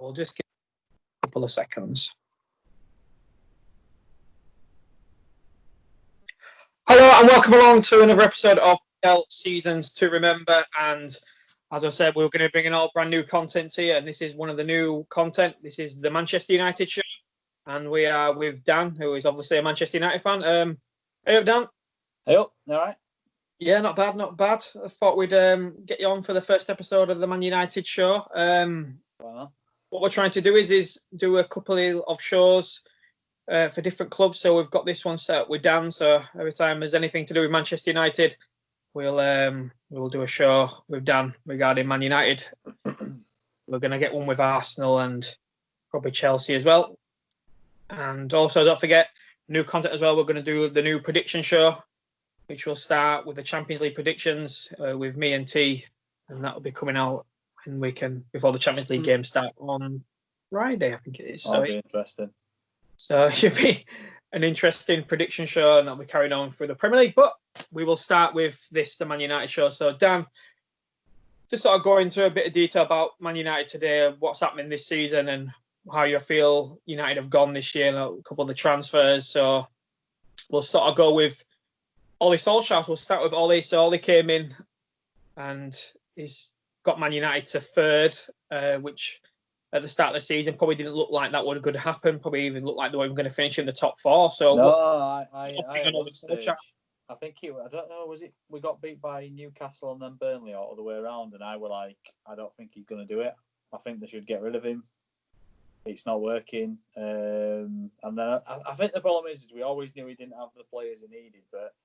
We'll just give a couple of seconds. Hello and welcome along to another episode of PL Seasons to Remember. And as I said, we're going to bring in all brand new content here. And this is one of the new content. This is the Manchester United show. And we are with Dan, who is obviously a Manchester United fan. Hey up, Dan. Hey up, all right? Yeah, not bad, not bad. I thought we'd get you on for the first episode of the Man United show. What we're trying to do is do a couple of shows for different clubs. So we've got this one set up with Dan. So every time there's anything to do with Manchester United, we'll do a show with Dan regarding Man United. We're going to get one with Arsenal and probably Chelsea as well. And also, don't forget, new content as well. We're going to do the new prediction show, which will start with the Champions League predictions with me and T, and that will be coming out before the Champions League games start on Friday, I think it is. That'll be interesting. So it should be an interesting prediction show, and that'll be carried on through the Premier League. But we will start with the Man United show. So Dan, just sort of go into a bit of detail about Man United today, what's happening this season, and how you feel United have gone this year, and a couple of the transfers. So we'll sort of go with Ole Solskjaer. We'll start with Ole. So Ole came in and he's got Man United to third, which at the start of the season probably didn't look like that would happen. Probably even looked like they were going to finish in the top four. So I think I don't know, was it we got beat by Newcastle and then Burnley or all the way around, and I were like, I don't think he's going to do it. I think they should get rid of him. It's not working. And then I think the problem is we always knew he didn't have the players he needed, but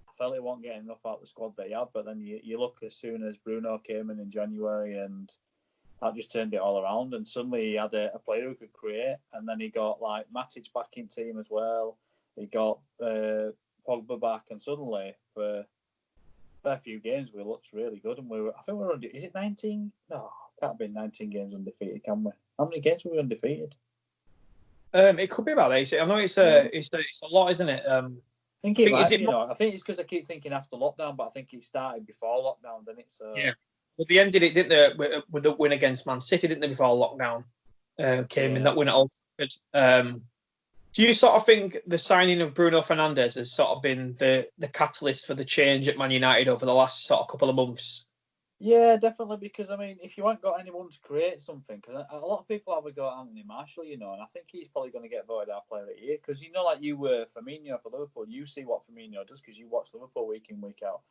I felt he wasn't getting enough out of the squad that he had. But then you look as soon as Bruno came in January, and that just turned it all around. And suddenly he had a player who could create, and then he got like Matic back in team as well. He got Pogba back, and suddenly for a fair few games we looked really good. And I think we were is it 19? No, can't be 19 games undefeated, can we? How many games were we undefeated? It could be about 8. I know it's a lot, isn't it? I think I think it's because I keep thinking after lockdown, but I think it started before lockdown, didn't it? So yeah. Well, they ended it, didn't they, with the win against Man City, didn't they, before lockdown came in, that win at Old Trafford. Do you sort of think the signing of Bruno Fernandes has sort of been the catalyst for the change at Man United over the last sort of couple of months? Yeah, definitely, because, I mean, if you haven't got anyone to create something, because a lot of people have a go at Anthony Martial, and I think he's probably going to get voted our player of the year, because, like you were Firmino for Liverpool, you see what Firmino does, because you watch Liverpool week in, week out.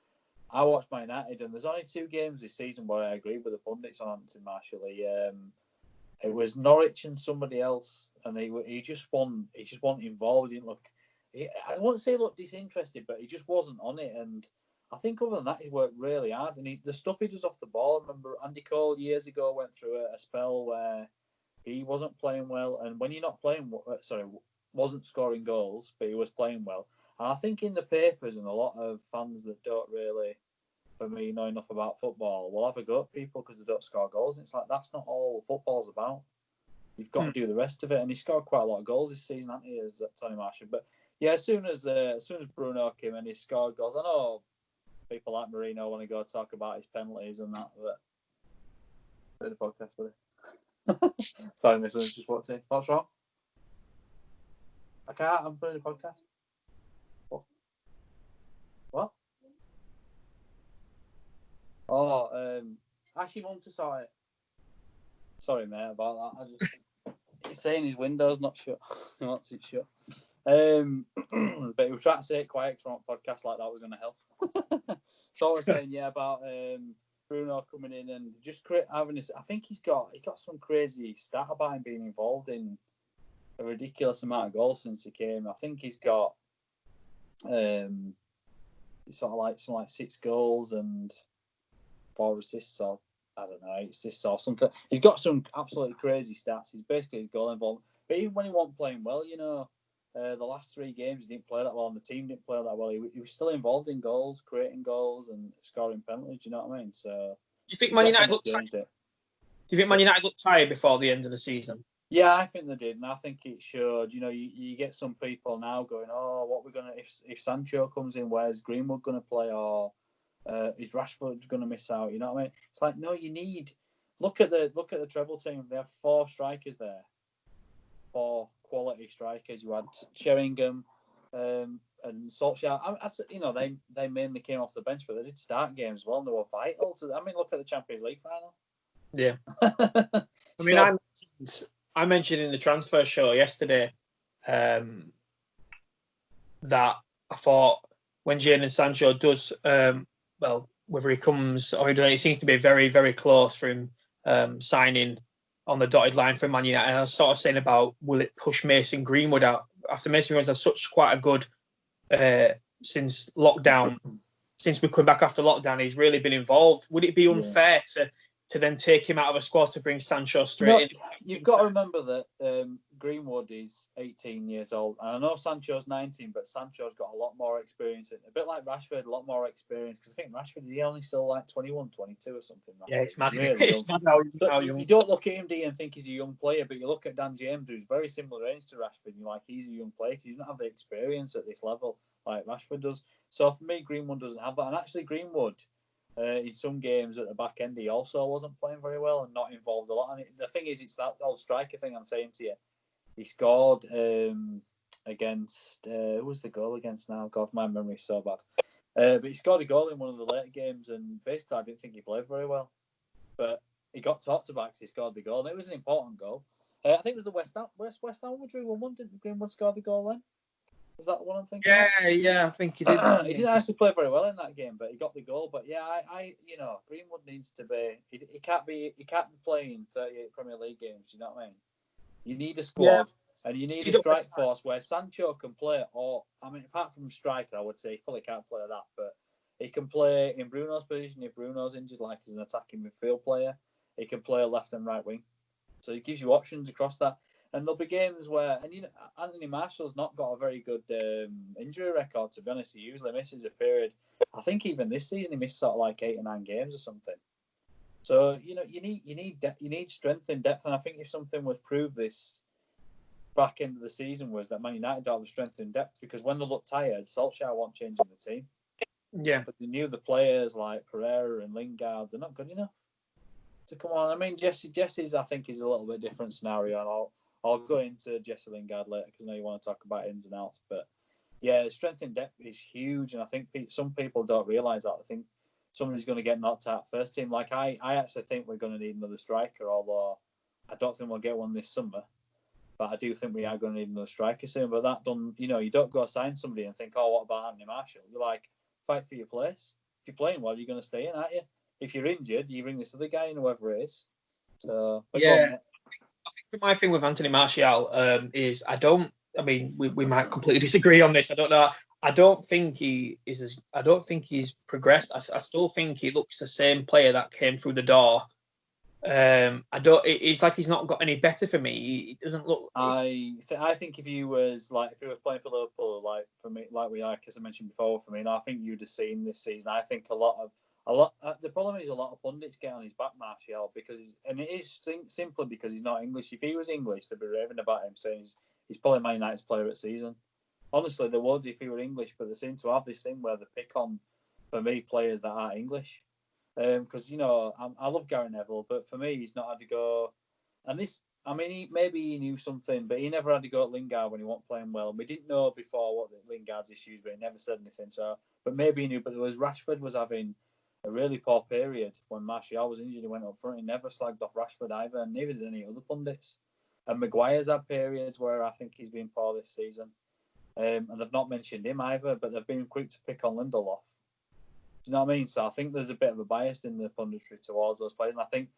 I watch Man United, and there's only 2 games this season where I agree with the pundits on Anthony Martial. It was Norwich and somebody else, and he just wasn't involved. He didn't look. I wouldn't say he looked disinterested, but he just wasn't on it. And I think other than that, he's worked really hard. And the stuff he does off the ball. I remember Andy Cole years ago went through a spell where he wasn't playing well, and when you're not playing, wasn't scoring goals, but he was playing well. And I think in the papers and a lot of fans that don't really, for me, know enough about football will have a go at people because they don't score goals. And it's like, that's not all football's about. You've got to do the rest of it. And he scored quite a lot of goals this season, hasn't he, as Tony Martial? But yeah, as soon as Bruno came in, he scored goals. I know people like Marino want to go talk about his penalties and that, but do the podcast with it. Sorry, my son's just walked in. What's wrong? I can't. I'm doing a podcast. What? Oh, Ashy Mum to sort it. Sorry, mate, about that. He's saying his window's not shut. He wants it shut. But he was trying to say it quiet because on a podcast like that was going to help. So I was saying, about Bruno coming in and just having this. I think he's got some crazy stat about him being involved in a ridiculous amount of goals since he came. I think he's got sort of like 6 goals and 4 assists, or I don't know, 8 assists or something. He's got some absolutely crazy stats. He's basically his goal involved. But even when he wasn't playing well, the last 3 games he didn't play that well, and the team didn't play that well. He was still involved in goals, creating goals, and scoring penalties. Do you know what I mean? So, you think Man United looked tired? Do you think Man United looked tired before the end of the season? Yeah, I think they did, and I think it showed. You get some people now going, "Oh, what we're gonna if Sancho comes in, where's Greenwood gonna play, or is Rashford gonna miss out?" You know what I mean? It's like, no, you need look at the treble team. They have 4 strikers there, 4 quality strikers. You had Sheringham and Solskjaer. They mainly came off the bench, but they did start games well. And they were vital to. Look at the Champions League final. Yeah. I mentioned in the transfer show yesterday that I thought when Jadon Sancho does, whether he comes or he seems to be very, very close for him signing on the dotted line for Man United. And I was sort of saying about, will it push Mason Greenwood out? After Mason Greenwood has quite a good, since lockdown, since we come back after lockdown, he's really been involved. Would it be unfair to then take him out of a squad to bring Sancho straight in? You've got to remember that Greenwood is 18 years old. And I know Sancho's 19, but Sancho's got a lot more experience. A bit like Rashford, a lot more experience. Because I think Rashford, he only still like 21, 22 or something. Rashford. Yeah, it's mad. Really it's mad how young. You don't look at him, do you, and think he's a young player, but you look at Dan James, who's very similar age to Rashford, and you're like, he's a young player because he doesn't have the experience at this level like Rashford does. So for me, Greenwood doesn't have that. And actually, Greenwood, in some games at the back end, he also wasn't playing very well and not involved a lot. And the thing is, it's that old striker thing I'm saying to you. He scored against who was the goal against now? God, my memory's so bad. But he scored a goal in one of the later games, and basically I didn't think he played very well. But he got talked about because he scored the goal. And it was an important goal. I think it was the West Ham we drew 1-1. Didn't Greenwood score the goal then? Was that the one I'm thinking? Yeah, I think he did. He didn't actually play very well in that game, but he got the goal. But yeah, Greenwood needs to be. He can't be playing 38 Premier League games. You know what I mean? You need a squad, and you need a strike force where Sancho can play. Or apart from striker, I would say he probably can't play that, but he can play in Bruno's position if Bruno's injured, like as an attacking midfield player. He can play left and right wing, so he gives you options across that. And there'll be games where, Anthony Martial's not got a very good injury record, to be honest. He usually misses a period. I think even this season he missed sort of like 8 or 9 games or something. So, you need strength and depth. And I think if something was proved this back end of the season was that Man United don't have the strength and depth, because when they look tired, Solskjaer won't change in the team. Yeah. But they knew the players like Pereira and Lingard, they're not good enough to come on. Jesse's, I think, is a little bit different scenario, and I'll go into Jesse Lingard later because I know you want to talk about ins and outs. But yeah, strength in depth is huge, and I think some people don't realise that. I think somebody's going to get knocked out first team. Like I actually think we're going to need another striker, although I don't think we'll get one this summer. But I do think we are going to need another striker soon. But that done, you don't go sign somebody and think, oh, what about Anthony Martial? You're like, fight for your place. If you're playing well, you're going to stay in, aren't you? If you're injured, you bring this other guy in, whoever it is. So yeah. I think my thing with Anthony Martial is we might completely disagree on this. I don't know. I don't think he's progressed. I still think he looks the same player that came through the door. It's like he's not got any better for me. He doesn't look. I think if he was playing for Liverpool, like for me, like we are, as I mentioned before, for me, I think you'd have seen this season. I think a lot. The problem is a lot of pundits get on his back, Martial, and it is simply because he's not English. If he was English, they'd be raving about him, saying he's probably Man United's player of the season. Honestly, they would if he were English, but they seem to have this thing where they pick on, for me, players that are English. Because I love Gary Neville, but for me, he's not had to go. And this, maybe he knew something, but he never had to go at Lingard when he wasn't playing well. And we didn't know before what Lingard's issues, but he never said anything. So, but maybe he knew. But Rashford was having a really poor period when Martial was injured. He went up front. He never slagged off Rashford either, and neither did any other pundits. And Maguire's had periods where I think he's been poor this season. And they've not mentioned him either, but they've been quick to pick on Lindelof. Do you know what I mean? So I think there's a bit of a bias in the punditry towards those players, and I think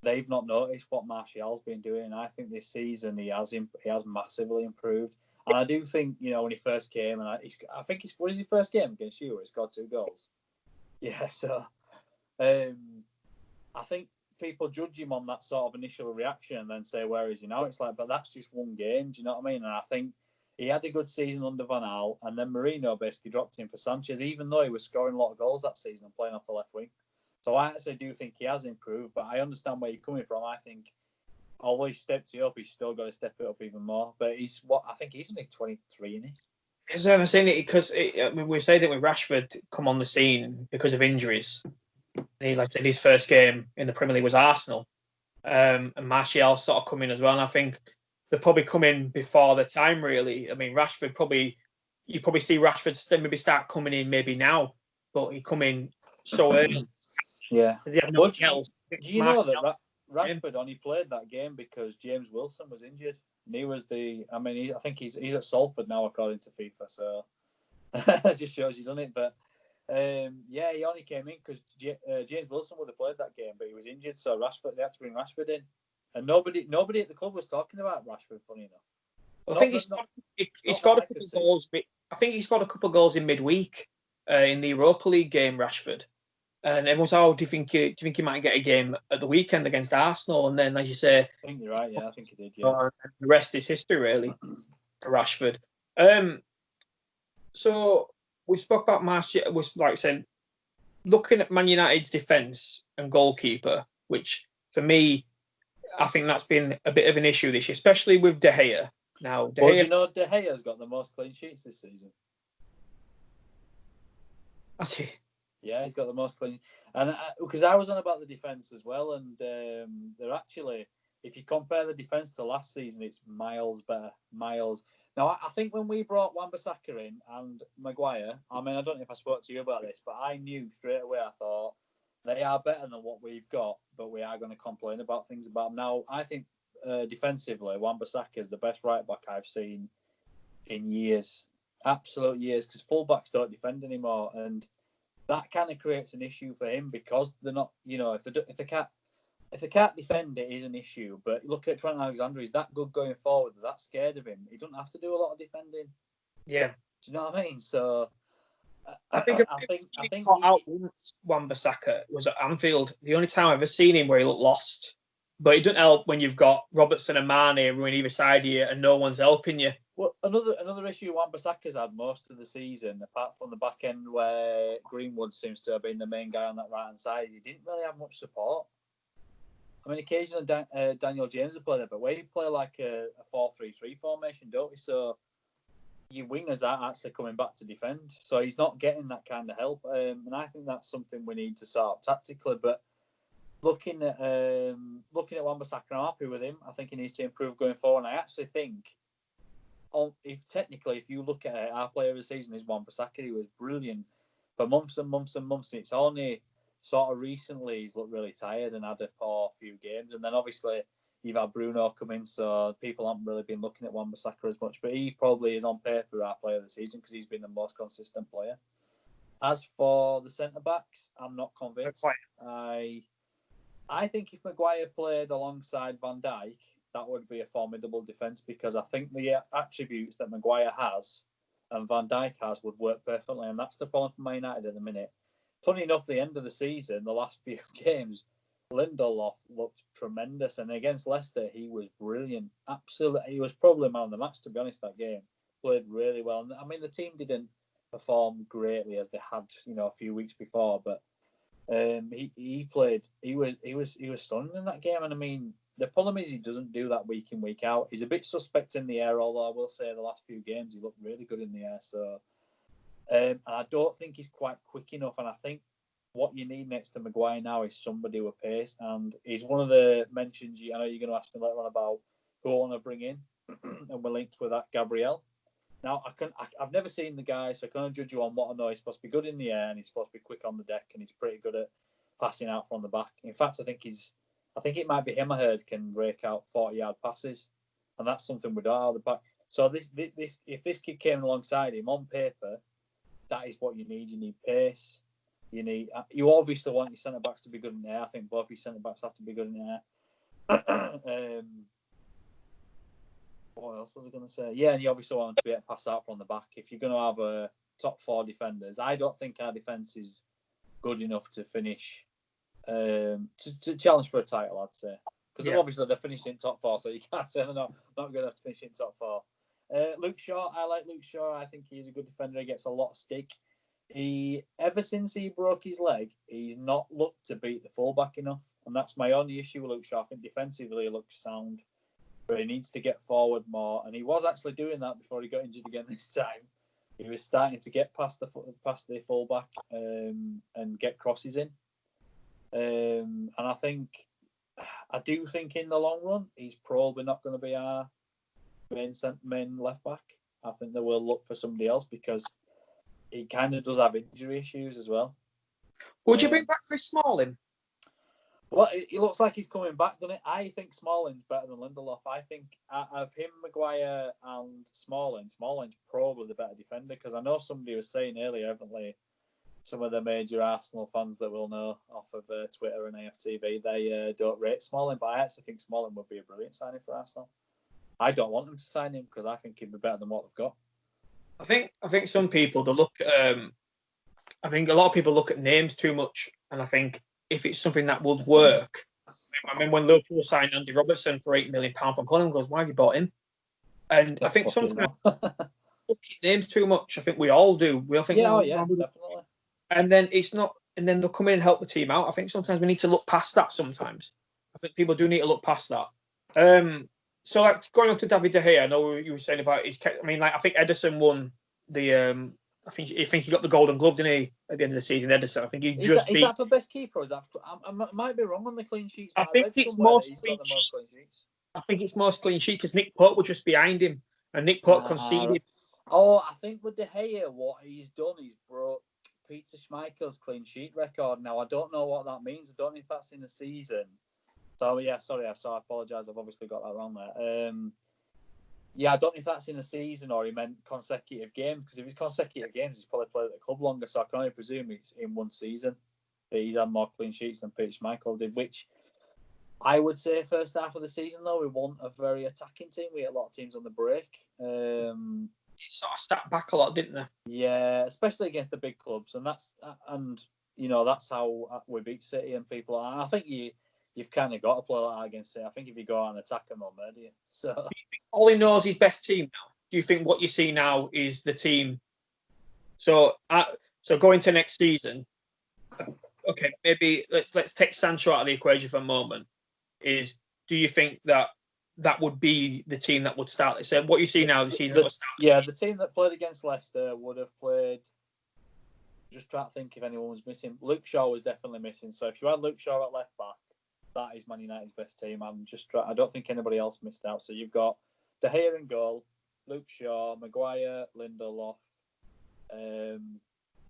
they've not noticed what Martial's been doing. And I think this season he has massively improved. And I do think when he first came, and I think what is his first game against you where he scored 2 goals? Yeah, so I think people judge him on that sort of initial reaction and then say, where is he now? It's like, but that's just one game, do you know what I mean? And I think he had a good season under Van Gaal, and then Mourinho basically dropped him for Sanchez, even though he was scoring a lot of goals that season and playing off the left wing. So I actually do think he has improved, but I understand where you're coming from. I think although he stepped it up, he's still got to step it up even more. But I think he's only 23, isn't he? Because I'm saying it because we say that when Rashford come on the scene because of injuries, and he's like said his first game in the Premier League was Arsenal, and Martial sort of come in as well. And I think they're probably coming before the time, really. I mean, Rashford you probably see Rashford maybe start coming in maybe now, but he come in so early. Yeah. He had nobody else. Do you know that Rashford only played that game because James Wilson was injured? And he was I think he's at Salford now, according to FIFA. So it just shows you done it. But yeah, he only came in because James Wilson would have played that game, but he was injured. So they had to bring Rashford in, and nobody at the club was talking about Rashford. Funny enough. I think he scored a couple of goals. I think he scored a couple of goals in midweek in the Europa League game, Rashford. And everyone's, do you think he might get a game at the weekend against Arsenal? And then, as you say, I think you're right. Yeah, I think he did. Yeah. The rest is history, really, for Rashford. So we spoke about Martial. Was like I said, looking at Man United's defence and goalkeeper, which for me, I think that's been a bit of an issue this year, especially with De Gea. Now, Do you know De Gea's got the most clean sheets this season? Has he? Yeah, he's got the most clean. And because I was on about the defence as well, and they're actually, if you compare the defence to last season, it's miles better. Miles. Now, I think when we brought Wan-Bissaka in and Maguire, I mean, I don't know if I spoke to you about this, but I knew straight away, I thought, they are better than what we've got, but we are going to complain about things about them. Now, I think defensively, Wan-Bissaka is the best right-back I've seen in years. Absolute years, because full-backs don't defend anymore, and that kind of creates an issue for him because they're not, if they can't defend, it is an issue. But look at Trent Alexander; he's that good going forward. They're that scared of him. He doesn't have to do a lot of defending. Yeah, do you know what I mean? So I think out once Wan-Bissaka was at Anfield. The only time I've ever seen him where he looked lost. But it doesn't help when you've got Robertson and Mane running either side of you and no one's helping you. Well, another issue Wan-Bissaka's had most of the season, apart from the back end where Greenwood seems to have been the main guy on that right hand side, he didn't really have much support. I mean, occasionally Daniel James will play there, but we play like a 4-3-3 formation, don't we? So your wingers are actually coming back to defend, so he's not getting that kind of help, and I think that's something we need to sort out tactically. But looking at Wan-Bissaka, I'm happy with him. I think he needs to improve going forward. And I actually think, if you look at it, our player of the season is Wan-Bissaka. He was brilliant for months and months and months. And it's only sort of recently he's looked really tired and had a poor few games. And then obviously you've had Bruno come in, so people haven't really been looking at Wan-Bissaka as much. But he probably is on paper our player of the season because he's been the most consistent player. As for the centre backs, I'm not convinced. I think if Maguire played alongside Van Dijk, that would be a formidable defence because I think the attributes that Maguire has and Van Dijk has would work perfectly, and that's the problem for Man United at the minute. Funny enough, the end of the season, the last few games, Lindelof looked tremendous, and against Leicester, he was brilliant. Absolutely, he was probably man of the match, to be honest. That game played really well. And, I mean, the team didn't perform greatly as they had, a few weeks before, but he played. He was stunning in that game, and I mean, the problem is he doesn't do that week in, week out. He's a bit suspect in the air, although I will say the last few games he looked really good in the air. So, and I don't think he's quite quick enough. And I think what you need next to Maguire now is somebody with pace. And he's one of the mentions. I know you're going to ask me later on about who I want to bring in, and we're linked with that, Gabriel. Now, I've never seen the guy, so I can only judge you on what I know. He's supposed to be good in the air, and he's supposed to be quick on the deck, and he's pretty good at passing out from the back. In fact, I think it might be him I heard can rake out 40-yard passes, and that's something we don't have the back. So if this kid came alongside him on paper, that is what you need. You need pace. You obviously want your centre backs to be good in the air. I think both your centre backs have to be good in the air. What else was I going to say? Yeah, and you obviously want to be able to pass out from the back. If you're going to have a top 4 defenders, I don't think our defence is good enough to finish to challenge for a title, I'd say. Because obviously they're finishing top 4, so you can't say they're not going to have to finish in top 4. Luke Shaw, I like Luke Shaw. I think he's a good defender. He gets a lot of stick. Ever since he broke his leg, he's not looked to beat the fullback enough. And that's my only issue with Luke Shaw. I think defensively he looks sound, but he needs to get forward more. And he was actually doing that before he got injured again this time. He was starting to get past the fullback and get crosses in. And I think I do think in the long run, he's probably not going to be our main left back. I think they will look for somebody else because he kind of does have injury issues as well. Would you bring back Chris Smalling? Well, it looks like he's coming back, doesn't it? I think Smalling's better than Lindelof. I think of him, Maguire and Smalling's probably the better defender because I know somebody was saying earlier, haven't they? Some of the major Arsenal fans that we'll know off of Twitter and AFTV, they don't rate Smalling, but I actually think Smalling would be a brilliant signing for Arsenal. I don't want them to sign him because I think he'd be better than what they've got. I think some people I think a lot of people look at names too much, and I think if it's something that would work, I mean, when Liverpool signed Andy Robertson for £8 million from Fulham, goes, why have you bought him? And I think sometimes look at names too much. I think we all do. We all think, definitely. And then it's not, and then they'll come in and help the team out. I think sometimes we need to look past that. Sometimes I think people do need to look past that. So, like going on to David De Gea, I know you were saying about his. I mean, like I think Ederson won the. I think he got the Golden Glove, didn't he? At the end of the season, Ederson. I think he is that for best keeper? Or is that? I might be wrong on the clean sheets. I think it's most clean sheets. I think it's most clean sheet because Nick Pope was just behind him, and Nick Pope conceded. Oh, I think with De Gea, what he's done, he's broke Peter Schmeichel's clean sheet record. Now, I don't know what that means. I don't know if that's in the season. So, yeah, sorry, I apologise. I've obviously got that wrong there. Yeah, I don't know if that's in the season or he meant consecutive games, because if it's consecutive games, he's probably played at the club longer, so I can only presume it's in one season that he's had more clean sheets than Peter Schmeichel did, which I would say first half of the season, though, we weren't a very attacking team. We had a lot of teams on the break. It sort of sat back a lot, didn't they? Yeah, especially against the big clubs, and that's how we beat City and people. And I think you've kind of got to play like that against City. I think if you go out and attack them, they'll murder you. So all he knows his best team now. Do you think what you see now is the team? So going to next season, okay, maybe let's take Sancho out of the equation for a moment. Do you think that would be the team that would start? So what you see now, the team that would start. Yeah, the team that played against Leicester would have played. Just try to think if anyone was missing. Luke Shaw was definitely missing. So if you had Luke Shaw at left back, that is Man United's best team. I don't think anybody else missed out. So you've got De Gea in goal, Luke Shaw, Maguire, Lindelof,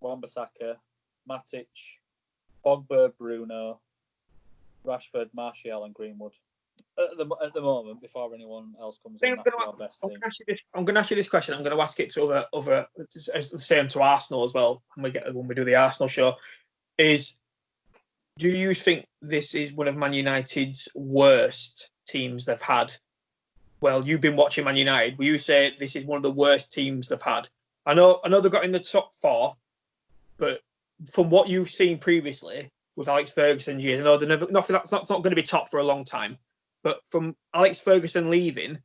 Wan-Bissaka, Matic, Pogba, Bruno, Rashford, Martial, and Greenwood. At the moment, before anyone else comes in, that's our best team. I'm going to ask you this question. I'm going to ask it to other the same to Arsenal as well. When we do the Arsenal show, do you think this is one of Man United's worst teams they've had? Well, you've been watching Man United. Will you say this is one of the worst teams they've had? I know they got in the top 4, but from what you've seen previously with Alex Ferguson, I know that's not going to be top for a long time. But from Alex Ferguson leaving,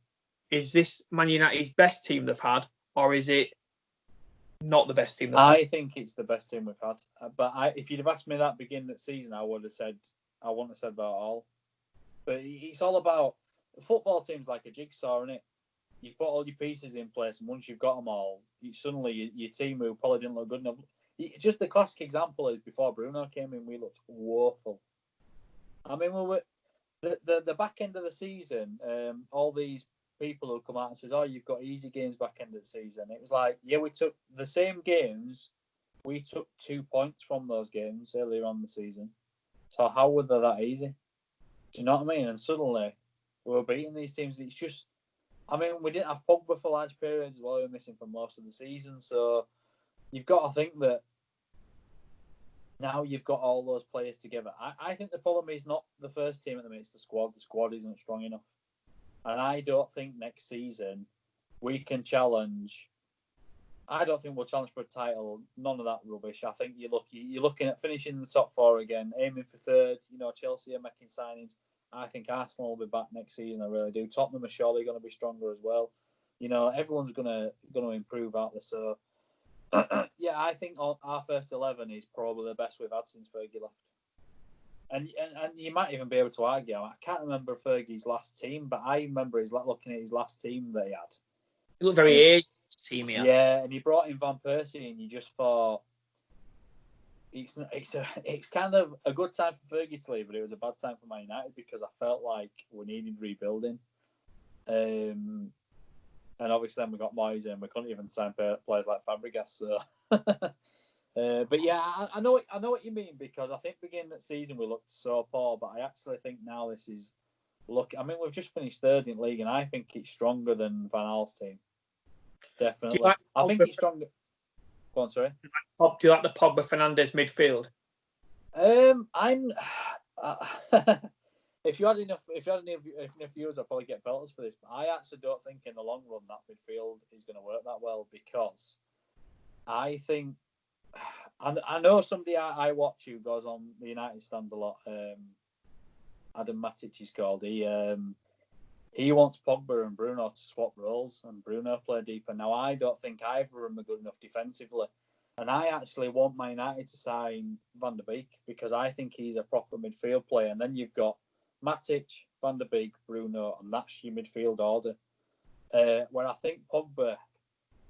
is this Man United's best team they've had, or is it not the best team they've had? I think it's the best team we've had. But if you'd have asked me that beginning of the season, I wouldn't have said that at all. But it's all about football teams like a jigsaw, isn't it? You put all your pieces in place, and once you've got them all, suddenly your team who probably didn't look good enough. Just the classic example is before Bruno came in, we looked woeful. I mean, we were. The back end of the season, all these people who come out and says, "Oh, you've got easy games back end of the season." It was like, yeah, we took the same games. We took 2 points from those games earlier on the season. So how were they that easy? Do you know what I mean? And suddenly we were beating these teams. It's just, I mean, we didn't have Pogba for large periods as well. We were missing for most of the season. So you've got to think that now you've got all those players together. I think the problem is not the first team at the minute, it's the squad. The squad isn't strong enough. And I don't think next season we can challenge. I don't think we'll challenge for a title. None of that rubbish. I think you're looking at finishing in the top 4 again, aiming for 3rd. Chelsea are making signings. I think Arsenal will be back next season. I really do. Tottenham are surely going to be stronger as well. Everyone's going to improve out there. So. Yeah, I think our first 11 is probably the best we've had since Fergie left. And you might even be able to argue. I can't remember Fergie's last team, but I remember looking at his last team that he had. It looked very aged team he had. Yeah, and he brought in Van Persie, and you just thought, it's kind of a good time for Fergie to leave, but it was a bad time for Man United because I felt like we needed rebuilding. And obviously then we got Moyes and we couldn't even sign players like Fabregas. So, but yeah, I know what you mean because I think beginning of the season we looked so poor, but I actually think now this is look. I mean, we've just finished third in league, and I think it's stronger than Van Gaal's team. Definitely, I think it's stronger. Go on, sorry. Do you like the Pogba Fernandes midfield? If you had enough viewers, I'd probably get belters for this. But I actually don't think in the long run that midfield is going to work that well because I think I know somebody I watch who goes on the United stand a lot. Adam Matic is called. He wants Pogba and Bruno to swap roles and Bruno play deeper. Now I don't think either of them are good enough defensively. And I actually want Man United to sign Van der Beek because I think he's a proper midfield player. And then you've got Matic, Van der Beek, Bruno, and that's your midfield order. Where I think Pogba,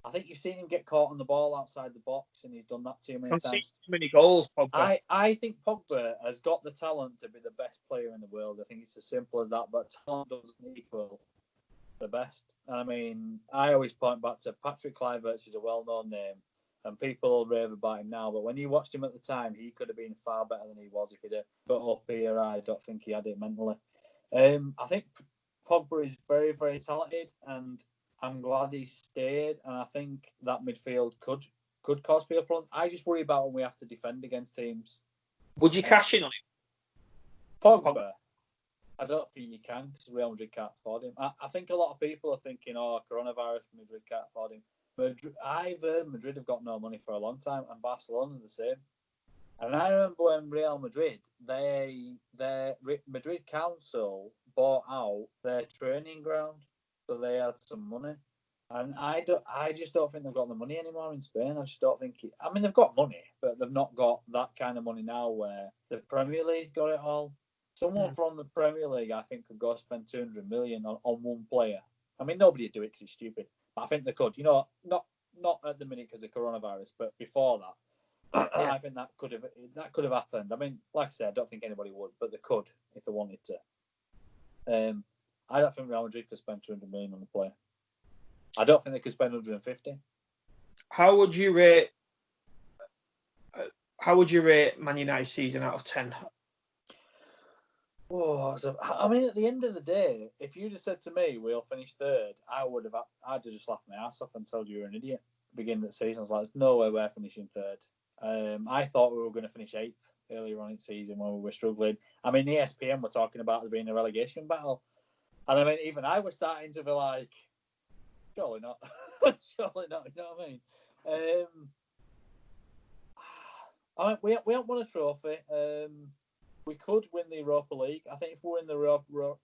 I think you've seen him get caught on the ball outside the box, and he's done that too many times. Too many goals, Pogba. I think Pogba has got the talent to be the best player in the world. I think it's as simple as that, but talent doesn't equal the best. And I mean, I always point back to Patrick Kluivert is a well-known name, and people will rave about him now. But when you watched him at the time, he could have been far better than he was if he'd have got up here. I don't think he had it mentally. I think Pogba is very, very talented, and I'm glad he stayed. And I think that midfield could cause people problems. I just worry about when we have to defend against teams. Would you cash in on him? Pogba? I don't think you can because Real Madrid can't afford him. I think a lot of people are thinking, coronavirus, Madrid can't afford him. I've heard Madrid have got no money for a long time, and Barcelona the same. And I remember when Real Madrid, their Madrid Council bought out their training ground, so they had some money. And I just don't think they've got the money anymore in Spain. I just don't think I mean, they've got money, but they've not got that kind of money now where the Premier League's got it all. Someone from the Premier League, I think, could go spend 200 million on one player. I mean, nobody would do it because it's stupid. But I think they could. Not at the minute because of coronavirus, but before that, I think that could have happened. I mean, like I said, I don't think anybody would, but they could if they wanted to. I don't think Real Madrid could spend 200 million on a player. I don't think they could spend 150. How would you rate Man United's season out of 10? I mean, at the end of the day, if you'd have said to me, we'll finish third, I'd have just laughed my ass off and told you you're an idiot. Beginning of the season, I was like, there's no way we're finishing third. I thought we were going to finish 8th earlier on in the season when we were struggling. I mean, the ESPN were talking about there being a relegation battle. And I mean, even I was starting to be like, surely not. Surely not, you know what I mean? We haven't won a trophy. We could win the Europa League. I think if we win the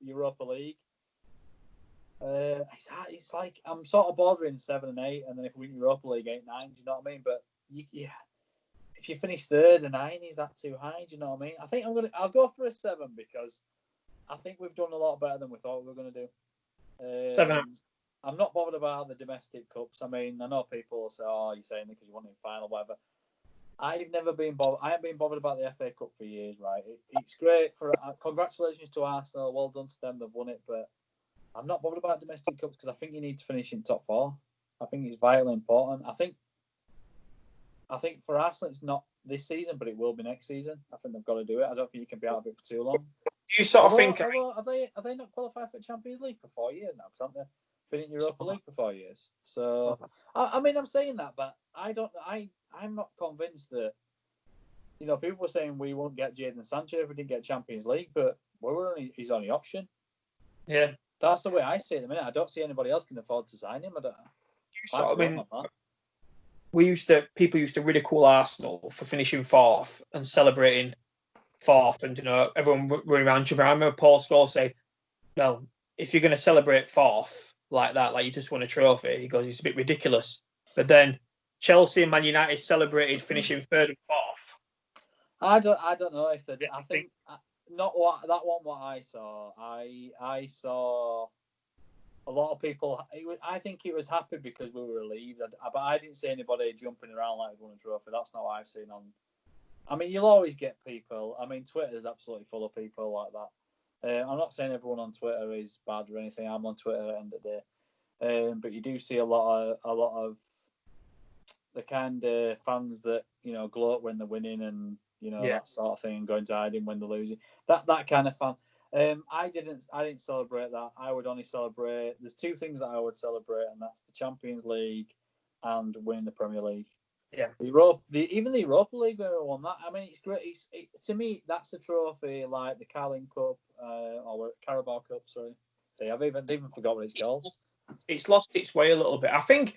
Europa League, it's like I'm sort of bordering 7 and 8, and then if we win Europa League 8, 9, do you know what I mean? But if you finish third and 9, is that too high? Do you know what I mean? I think I'll go for a 7 because I think we've done a lot better than we thought we were going to do. 7. I'm not bothered about the domestic cups. I mean, I know people will say, you're saying it because you won in final, whatever. I've never been bothered. I haven't been bothered about the FA Cup for years, right? It's great congratulations to Arsenal. Well done to them. They've won it. But I'm not bothered about domestic cups because I think you need to finish in top 4. I think it's vitally important. I think for Arsenal, it's not this season, but it will be next season. I think they've got to do it. I don't think you can be out of it for too long. Do you sort of think... Are they not qualified for Champions League for 4 years now? Because haven't they been in Europa League for 4 years? So, I mean, I'm saying that, but I'm not convinced that, people were saying we won't get Jadon Sancho if we didn't get Champions League, but he's only option. Yeah. That's the way I see it at the minute. I don't see anybody else can afford to sign him. People used to ridicule Arsenal for finishing 4th and celebrating 4th, and everyone running around jumping around. I remember Paul Scholes saying, "Well, if you're going to celebrate 4th like that, like you just won a trophy," he goes, "It's a bit ridiculous." But then Chelsea and Man United celebrated finishing 3rd and 4th. I don't know if they did. I think not what I saw. I saw a lot of people. I think it was happy because we were relieved, but I didn't see anybody jumping around like we won a trophy. That's not what I've seen I mean, you'll always get people. I mean, Twitter's absolutely full of people like that. I'm not saying everyone on Twitter is bad or anything. I'm on Twitter at the end of the day, but you do see a lot of the kind of fans that gloat when they're winning and that sort of thing, and going to hiding when they're losing. That kind of fan. I didn't celebrate that. I would only celebrate. There's two things that I would celebrate, and that's the Champions League and winning the Premier League. Yeah. Even the Europa League won that. I mean, it's great. To me, that's a trophy like the Carling Cup or Carabao Cup. Sorry, I've even forgot what it's called. It's lost its way a little bit. I think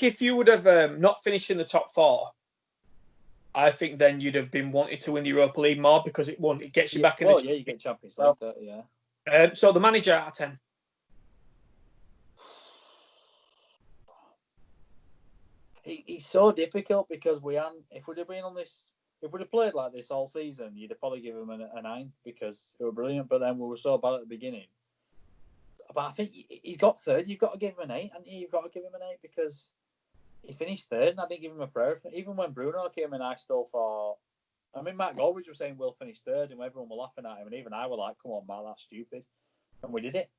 if you would have not finished in the top four, I think then you'd have been wanting to win the Europa League more because it gets you back in. Well, you get Champions League, yeah. So the manager out of 10. He's so difficult because if we'd have been on this, if we'd have played like this all season, you'd have probably give him a 9 because they were brilliant. But then we were so bad at the beginning. But I think he's got third. You've got to give him an 8, and you've got to give him an 8 because he finished third, and I didn't give him a prayer. Even when Bruno came in, I still thought. I mean, Matt Goldbridge was saying we'll finish third, and everyone were laughing at him, and even I were like, "Come on, Matt, that's stupid," and we did it.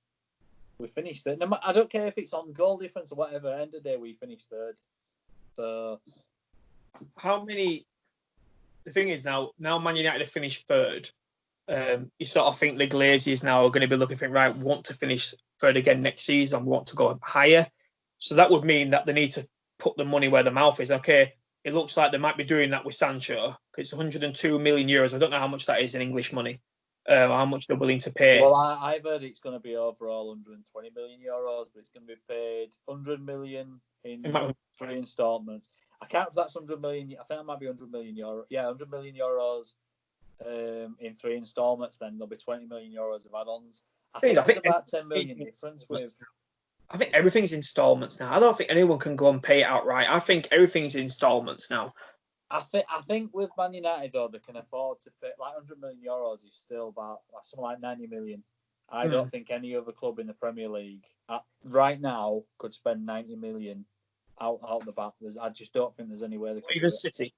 We finished third. I don't care if it's on goal difference or whatever. At the end of the day, we finished third. So, how many? The thing is now Man United have finished third. You sort of think the Glazers now are going to be looking for right. We want to finish third again next season. We want to go higher. So that would mean that they need to put the money where the mouth is. Okay, it looks like they might be doing that with Sancho. It's 102 million euros. I don't know how much that is in English money. How much they're willing to pay. Well, I've heard it's going to be overall 120 million euros, but it's going to be paid 100 million in 3 installments. I can't if that's 100 million. I think that might be 100 million euro. Yeah, 100 million euros in 3 installments. Then there'll be 20 million euros of add-ons. I think there's about 10 million difference with. I think everything's installments now. I don't think anyone can go and pay it outright. I think everything's installments now. I think with Man United though, they can afford to pay like 100 million euros is still about something like 90 million. I don't think any other club in the Premier League right now could spend 90 million out the back. I just don't think there's any way they could. Even City.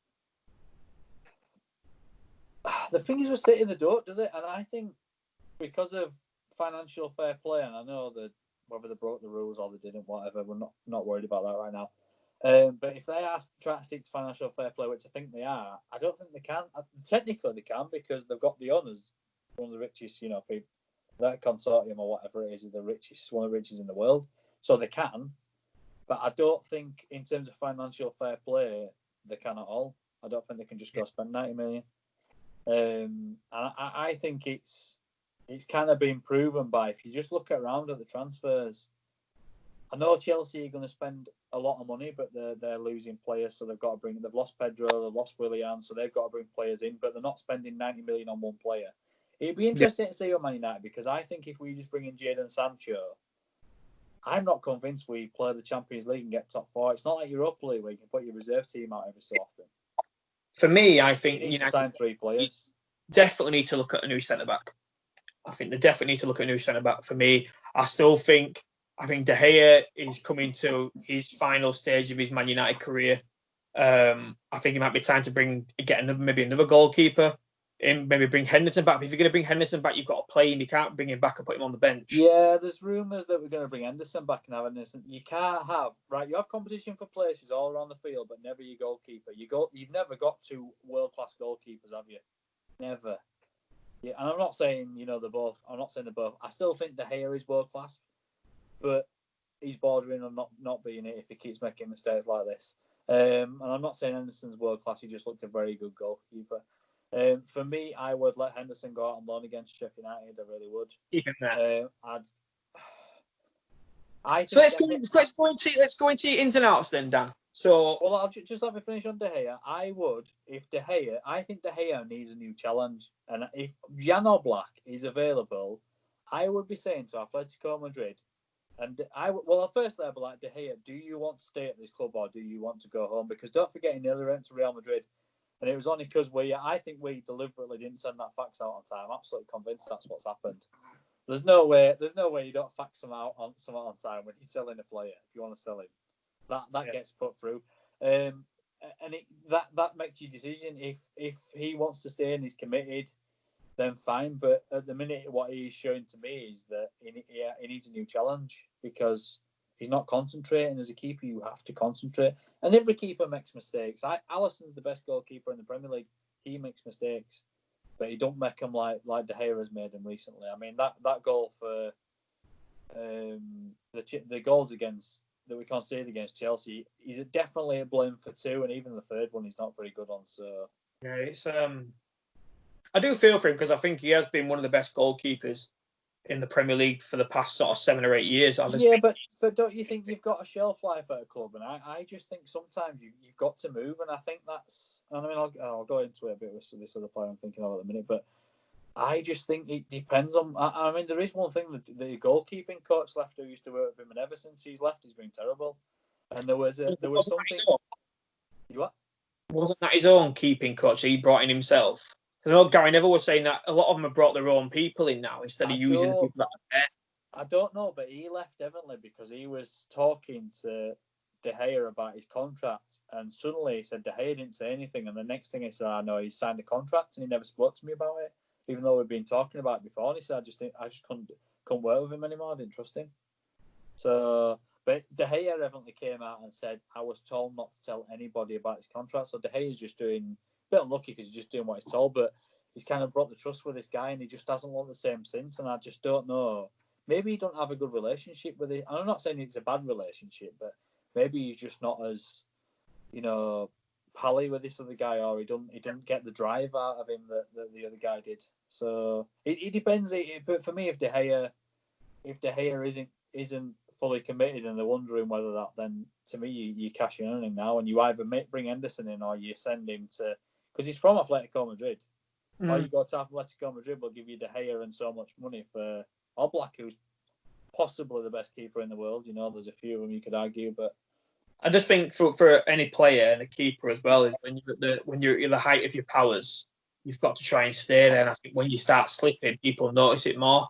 The thing is, with City, they don't, does it? And I think because of financial fair play, and I know that whether they broke the rules or they didn't, whatever, we're not worried about that right now. But if they are trying to stick to financial fair play, which I think they are, I don't think they can. Technically, they can because they've got the owners, one of the richest, people, that consortium or whatever it is the richest, one of the richest in the world. So they can, but I don't think in terms of financial fair play they can at all. I don't think they can just go spend 90 million. And I think it's kind of been proven by if you just look around at the transfers. I know Chelsea are going to spend a lot of money, but they're losing players, so they've lost Pedro, they've lost Willian, so they've got to bring players in, but they're not spending 90 million on one player. It'd be interesting to see on Man United because I think if we just bring in Jadon Sancho, I'm not convinced we play the Champions League and get top 4. It's not like Europa League where you can put your reserve team out every so often. For me, I think you need to sign 3 players. Definitely need to look at a new centre back. I think they definitely need to look at a new centre back. For me, I think De Gea is coming to his final stage of his Man United career. I think it might be time to get another goalkeeper in. Maybe bring Henderson back. But if you're going to bring Henderson back, you've got to play him. You can't bring him back and put him on the bench. Yeah, there's rumours that we're going to bring Henderson back and have Henderson. You can't have You have competition for places all around the field, but never your goalkeeper. You've never got 2 world-class goalkeepers, have you? Never. Yeah, and I'm not saying they're both. I'm not saying they're both. I still think De Gea is world class, but he's bordering on not being it if he keeps making mistakes like this. And I'm not saying Henderson's world class. He just looked a very good goalkeeper. For me, I would let Henderson go out on loan against Sheffield United. I really would. Even that. So let's go into ins and outs then, Dan. So I'll just let me finish on De Gea. I think De Gea needs a new challenge, and if Jan Oblak is available, I would be saying to Atletico Madrid, and firstly I'd be like, De Gea, do you want to stay at this club or do you want to go home? Because don't forget, he nearly went to Real Madrid, and it was only because I think we deliberately didn't send that fax out on time. I'm absolutely convinced that's what's happened. There's no way you don't fax them out on time when you're selling a player if you want to sell him. That gets put through. that makes your decision. If he wants to stay and he's committed, then fine. But at the minute, what he's showing to me is that he needs a new challenge because he's not concentrating. As a keeper, you have to concentrate, and every keeper makes mistakes. Alisson's the best goalkeeper in the Premier League. He makes mistakes, but he don't make them like De Gea has made them recently. I mean that goal for the goals that we conceded against Chelsea, he's definitely a blame for two, and even the third one he's not very good on. So yeah, it's I do feel for him because I think he has been one of the best goalkeepers in the Premier League for the past sort of 7 or 8 years. But don't you think you've got a shelf life at a club? And I just think sometimes you've got to move, and I think that's. And I mean, I'll go into it a bit with this other player I'm thinking of at the minute, but I just think it depends on. I mean, there is one thing that the goalkeeping coach left who used to work with him, and ever since he's left, he's been terrible. And there was something. What? Wasn't that his own keeping coach he brought in himself? I know Gary Neville was saying that a lot of them have brought their own people in now instead of using the people that are there. I don't know, but he left evidently because he was talking to De Gea about his contract, and suddenly he said De Gea didn't say anything, and the next thing he said, I know he signed a contract, and he never spoke to me about it, even though we've been talking about it before. And he said, I just couldn't work with him anymore. I didn't trust him. So, but De Gea evidently came out and said, I was told not to tell anybody about his contract. So De Gea is just doing a bit unlucky because he's just doing what he's told, but he's kind of brought the trust with this guy, and he just hasn't looked the same since. And I just don't know. Maybe he don't have a good relationship with it. I'm not saying it's a bad relationship, but maybe he's just not as, pally with this other guy, or he didn't get the drive out of him that the other guy did. So it depends. But for me, if De Gea isn't fully committed and they're wondering whether that, then to me you cash in on him now, and you either bring Henderson in or you send him to, because he's from Atletico Madrid, or you go to Atletico Madrid, will give you De Gea and so much money for Oblak, who's possibly the best keeper in the world. There's a few of them you could argue, but I just think for any player and a keeper as well, is when you're at the height of your powers, you've got to try and stay there. And I think when you start slipping, people notice it more.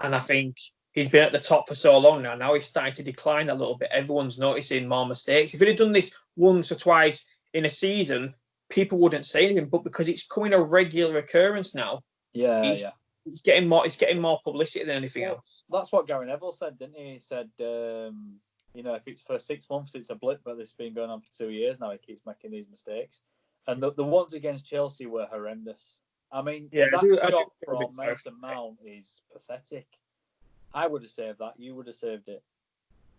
And I think he's been at the top for so long now. Now he's starting to decline a little bit. Everyone's noticing more mistakes. If he'd have done this once or twice in a season, people wouldn't say anything. But because it's coming a regular occurrence now, it's getting more publicity than anything else. That's what Gary Neville said, didn't he? He said, if it's for 6 months, it's a blip, but this has been going on for 2 years now. He keeps making these mistakes, and the ones against Chelsea were horrendous. I mean, that shot from Mason Mount is pathetic. I would have saved that. You would have saved it.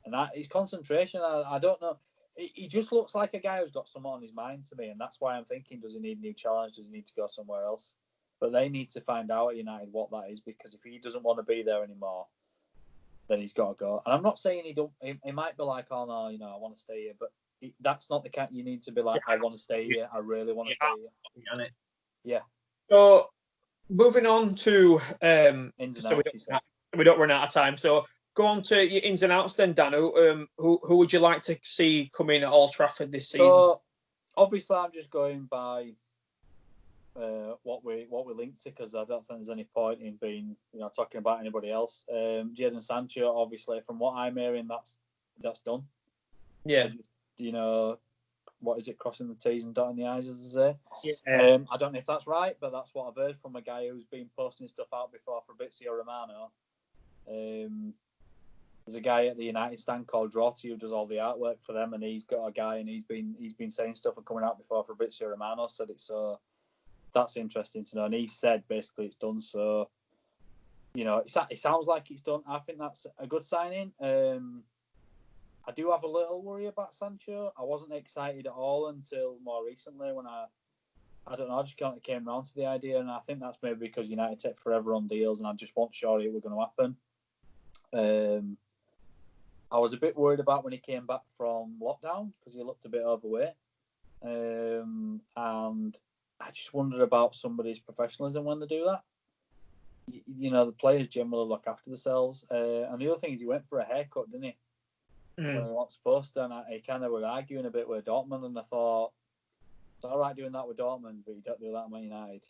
And his concentration, I don't know. He just looks like a guy who's got something on his mind to me, and that's why I'm thinking, does he need a new challenge? Does he need to go somewhere else? But they need to find out at United what that is, because if he doesn't want to be there anymore, then he's got to go. And I'm not saying he might be like, oh no, I want to stay here, but that's not the kind. You need to be like, I want to stay here. I really want to stay here. Yeah. So moving on to ins and so outs, we don't run out of time. So go on to your ins and outs then, Danu. Who would you like to see come in at Old Trafford this season? So obviously, I'm just going by what we linked to, because I don't think there's any point in being talking about anybody else. Jadon Sancho, obviously, from what I'm hearing, that's done. Yeah. What is it? Crossing the T's and dotting the I's, as they say. Yeah. I don't know if that's right, but that's what I've heard from a guy who's been posting stuff out before for Fabrizio Romano. There's a guy at the United stand called Drotti who does all the artwork for them, and he's got a guy, and he's been saying stuff and coming out before Fabrizio Romano said it. So that's interesting to know. And he said basically it's done. So it sounds like it's done. I think that's a good signing. I do have a little worry about Sancho. I wasn't excited at all until more recently when I don't know, I just kind of came around to the idea, and I think that's maybe because United take forever on deals, and I just wasn't sure it was going to happen. I was a bit worried about when he came back from lockdown because he looked a bit overweight, and I just wondered about somebody's professionalism when they do that. The players generally look after themselves, and the other thing is he went for a haircut, didn't he? When he wasn't supposed to, and he kind of were arguing a bit with Dortmund, and I thought, it's all right doing that with Dortmund, but you don't do that at Man United.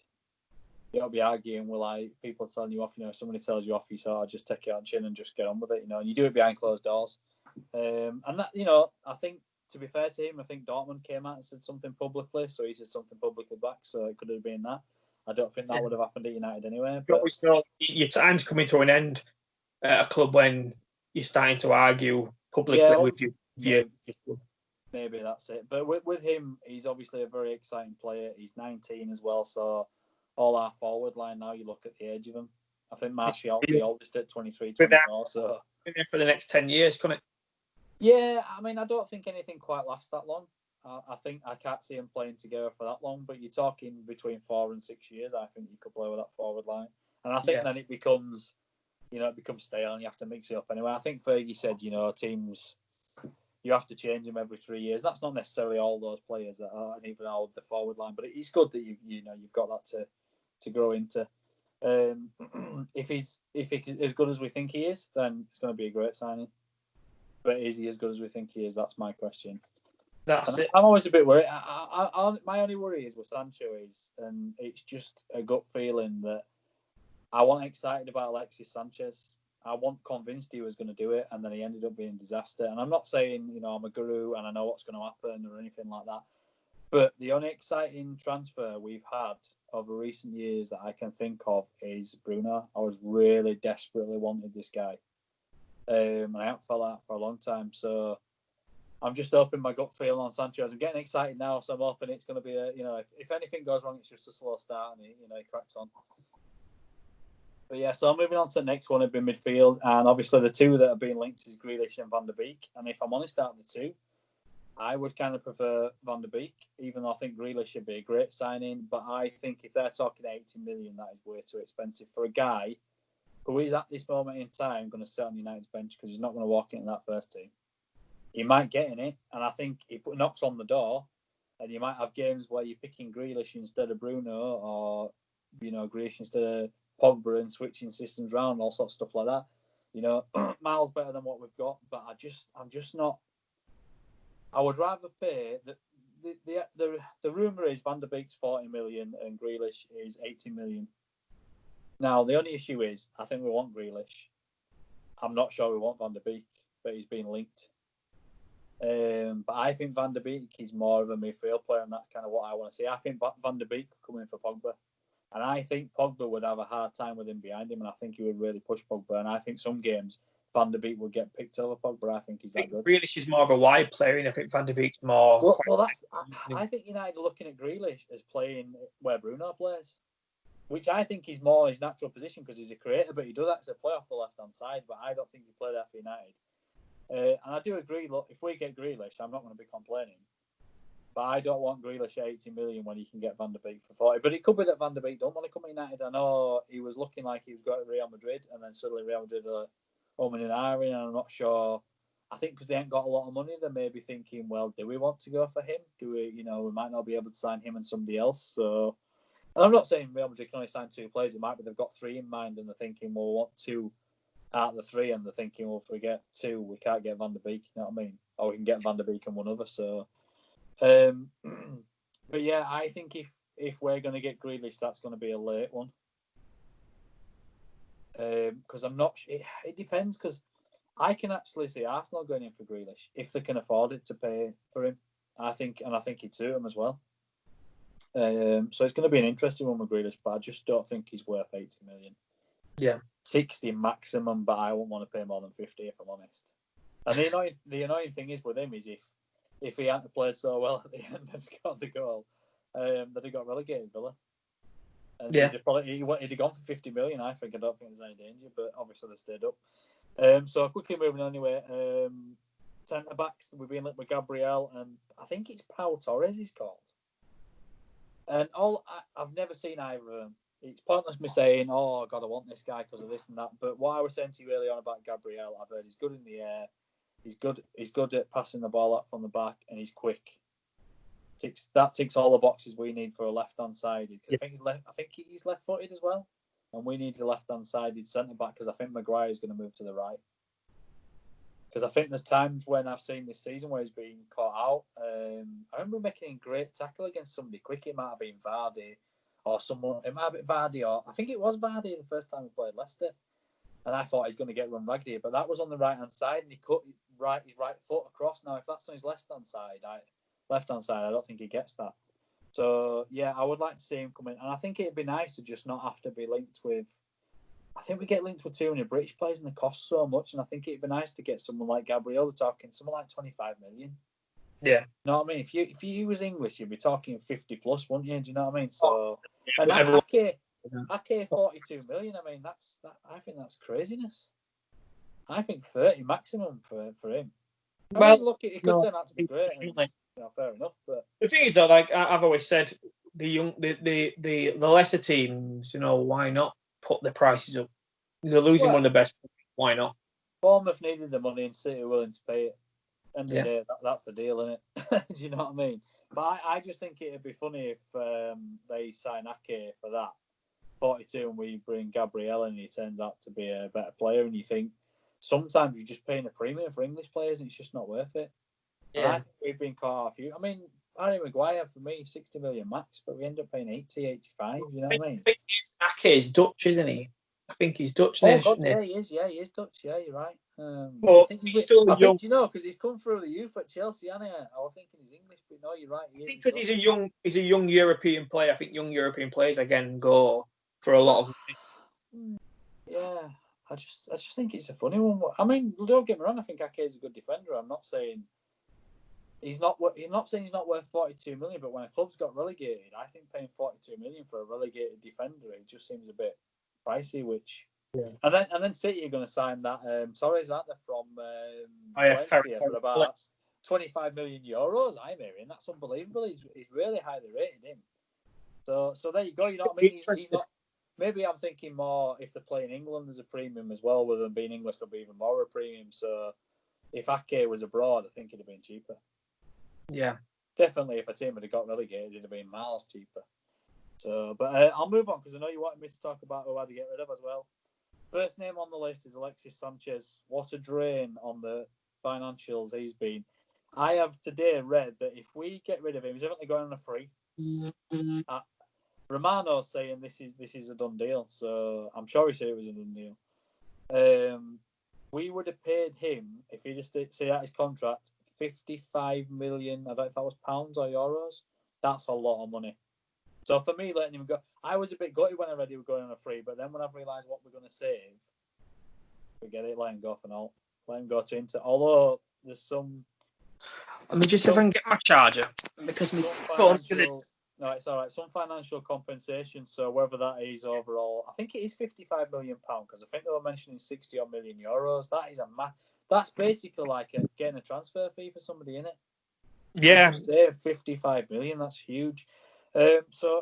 You don't be arguing with people telling you off. If somebody tells you off, you sort of just take it on chin and just get on with it. And you do it behind closed doors. And that, I think to be fair to him, I think Dortmund came out and said something publicly, so he said something publicly back, so it could have been that. I don't think that would have happened at United anyway. But your time's coming to an end at a club when you're starting to argue publicly with your club. Maybe that's it. But with him, he's obviously a very exciting player. He's 19 as well, so all our forward line now, you look at the age of him. I think Martial will be oldest at 23, 24. So for the next 10 years, couldn't it? Yeah, I mean, I don't think anything quite lasts that long. I think I can't see them playing together for that long, but you're talking between 4 and 6 years. I think you could play with that forward line. And I think then it becomes stale and you have to mix it up anyway. I think Fergie said, teams, you have to change them every 3 years. That's not necessarily all those players that are, and even all the forward line, but it's good that you've got that to grow into. If he's as good as we think he is, then it's going to be a great signing. But is he as good as we think he is? That's my question. That's it. I'm always a bit worried. My only worry is with Sancho and it's just a gut feeling that I wasn't excited about Alexis Sanchez. I wasn't convinced he was going to do it, and then he ended up being a disaster. And I'm not saying, I'm a guru and I know what's going to happen or anything like that. But the only exciting transfer we've had over recent years that I can think of is Bruno. I was really desperately wanted this guy. And I haven't felt that for a long time. So I'm just hoping my gut feel on Sanchez. I'm getting excited now, so I'm hoping it's going to be if anything goes wrong, it's just a slow start and he cracks on. But yeah, so moving on to the next one, it'd be midfield, and obviously the two that have been linked is Grealish and Van der Beek. And if I'm honest, out of the two, I would kind of prefer Van der Beek, even though I think Grealish should be a great signing. But I think if they're talking 80 million, that is way too expensive for a guy who is at this moment in time going to sit on United's bench because he's not going to walk into that first team. He might get in it, and I think he knocks on the door, and you might have games where you're picking Grealish instead of Bruno, or Grealish instead of Pogba, and switching systems around, all sorts of stuff like that. Miles better than what we've got, but I'm just not. I would rather pay the rumor is Van der Beek's 40 million and Grealish is 80 million. Now the only issue is I think we want Grealish. I'm not sure we want Van der Beek, but he's been linked. But I think Van der Beek is more of a midfield player, and that's kind of what I want to see. I think Van der Beek could come in for Pogba, and I think Pogba would have a hard time with him behind him, and I think he would really push Pogba. And I think some games Van der Beek will get picked over Pogba. I think he's that good. Grealish is more of a wide player, and I think Van der Beek's more. I think United are looking at Grealish as playing where Bruno plays, which I think is more his natural position because he's a creator, but he does actually play off the left-hand side, but I don't think he played there for United. And I do agree, look, if we get Grealish, I'm not going to be complaining. But I don't want Grealish at 80 million when you can get Van der Beek for 40. But it could be that Van der Beek don't want to come to United. I know he was looking like he was going to Real Madrid, and then suddenly Real Madrid are humming and ahhing, and I'm not sure. I think because they ain't got a lot of money, they may be thinking, well, do we want to go for him? Do we, we might not be able to sign him and somebody else. So, and I'm not saying Real Madrid can only sign 2 players. It might be they've got 3 in mind, and they're thinking, well, we want 2 out of the 3, and they're thinking, well, if we get 2, we can't get Van der Beek. You know what I mean? Or we can get Van der Beek and one other. So, but yeah, I think if we're going to get Grealish, that's going to be a late one. Because I'm not. It depends. Because I can actually see Arsenal going in for Grealish if they can afford it to pay for him. I think he'd suit him as well. So it's going to be an interesting one with Grealish, but I just don't think he's worth 80 million. Yeah. 60 maximum, but I won't want to pay more than 50 if I'm honest. And the annoying thing is with him is if he hadn't played so well at the end and scored the goal, that he got relegated, Villa. And he'd have gone for 50 million, I think. I don't think there's any danger, but obviously they stayed up. So quickly moving on anyway. Centre backs, we've been linked with Gabriel, and I think it's Pau Torres he's called. And I've never seen either of them. It's pointless me saying, oh, God, I want this guy because of this and that. But what I was saying to you earlier on about Gabriel, I've heard he's good in the air. He's good at passing the ball up from the back, and he's quick. That ticks all the boxes we need for a left-hand sided. Yep. I think he's left-footed as well, and we need a left-hand sided centre back because I think Maguire is going to move to the right. Because I think there's times when I've seen this season where he's been caught out. I remember making a great tackle against somebody quick. It might have been Vardy or someone. It might have been Vardy, or I think it was Vardy the first time we played Leicester. And I thought he's going to get run ragged here, but that was on the right hand side, and he cut his right foot across. Now, if that's on his left hand side, I don't think he gets that. So yeah, I would like to see him come in, and I think it'd be nice to just not have to be linked with. I think we get linked with too many British players, and they cost so much. And I think it'd be nice to get someone like Gabriel. We're talking someone like 25 million. Yeah. You know what I mean? If you was English, you'd be talking 50 plus, wouldn't you? Do you know what I mean? So, and Ake 42 million. I mean, I think that's craziness. I think 30 maximum for him. I mean, look, it could turn out to be great. And, fair enough. But the thing is, though, like I've always said, the lesser teams, why not put the prices up? They're losing one of the best. Why not? Bournemouth needed the money, and City were willing to pay it. End of the day, that's the deal, isn't it? Do you know what I mean? But I just think it'd be funny if they sign Ake for that 42, and we bring Gabriel, and he turns out to be a better player. And you think sometimes you're just paying a premium for English players, and it's just not worth it. Yeah, I think we've been caught off. I mean, Harry Maguire for me 60 million max, but we end up paying 80, 85. You know what I mean? I think Ake is Dutch, isn't he? I think he's Dutch. Oh God, yeah, he is. Yeah, he is Dutch. Yeah, you're right. Well, I think he's still young. Do you know, because he's come through the youth at Chelsea, hasn't he? I was thinking he's English, but no, you're right. I think because he's a young European player. I think young European players again go for a lot of. Yeah, I just think it's a funny one. I mean, don't get me wrong. I think Ake is a good defender. I'm not saying he's not. I'm not saying he's not worth 42 million. But when a club's got relegated, I think paying 42 million for a relegated defender, it just seems a bit pricey. Which. Yeah. And then City are going to sign that Torres, aren't they, from Valencia for about 25 million euros. I'm hearing that's unbelievable. He's really highly rated him. So there you go. You know what I mean? He's not. Maybe I'm thinking more if they play in England, there's a premium as well. With them being English, there'll be even more of a premium. So if Ake was abroad, I think it'd have been cheaper. Yeah, definitely. If a team had got relegated, it'd have been miles cheaper. So, but I'll move on because I know you wanted me to talk about who I had to get rid of as well. First name on the list is Alexis Sanchez. What a drain on the financials he's been. I have today read that if we get rid of him, he's definitely going on a free. Romano's saying this is a done deal, so I'm sure he said it was a done deal. We would have paid him if he just stayed out his contract 55 million. I don't know if that was pounds or euros. That's a lot of money. So for me, letting him go, I was a bit gutty when I read he was going on a free, but then when I've realised what we're going to save, forget it, let him go for now. Let him go to Inter. Although there's some... Let me just see if I can get my charger, because my phone's going to... No, it's all right. Some financial compensation, so whether that is overall... I think it is £55 million, because I think they were mentioning 60 odd million euros. That is that's basically like getting a transfer fee for somebody, isn't it? Yeah. Save 55 million, that's huge. So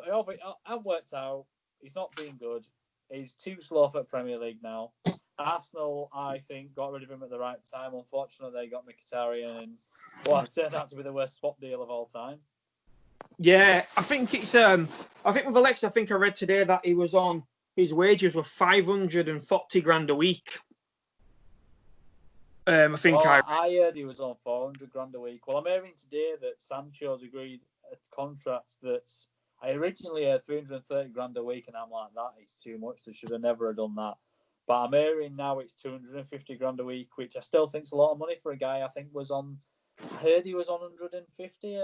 I've worked out he's not been good. He's too slow for Premier League now. Arsenal, I think, got rid of him at the right time. Unfortunately, they got Mkhitaryan, and it turned out to be the worst swap deal of all time. Yeah, I think it's. I think with Alex, I think I read today that he was on. His wages were 540 grand a week. I heard he was on 400 grand a week. Well, I'm hearing today that Sancho's agreed a contract that's. I originally had 330 grand a week, and I'm like, that is too much. They should have never have done that. But I'm hearing now it's 250 grand a week, which I still think is a lot of money for a guy. I heard he was on 150.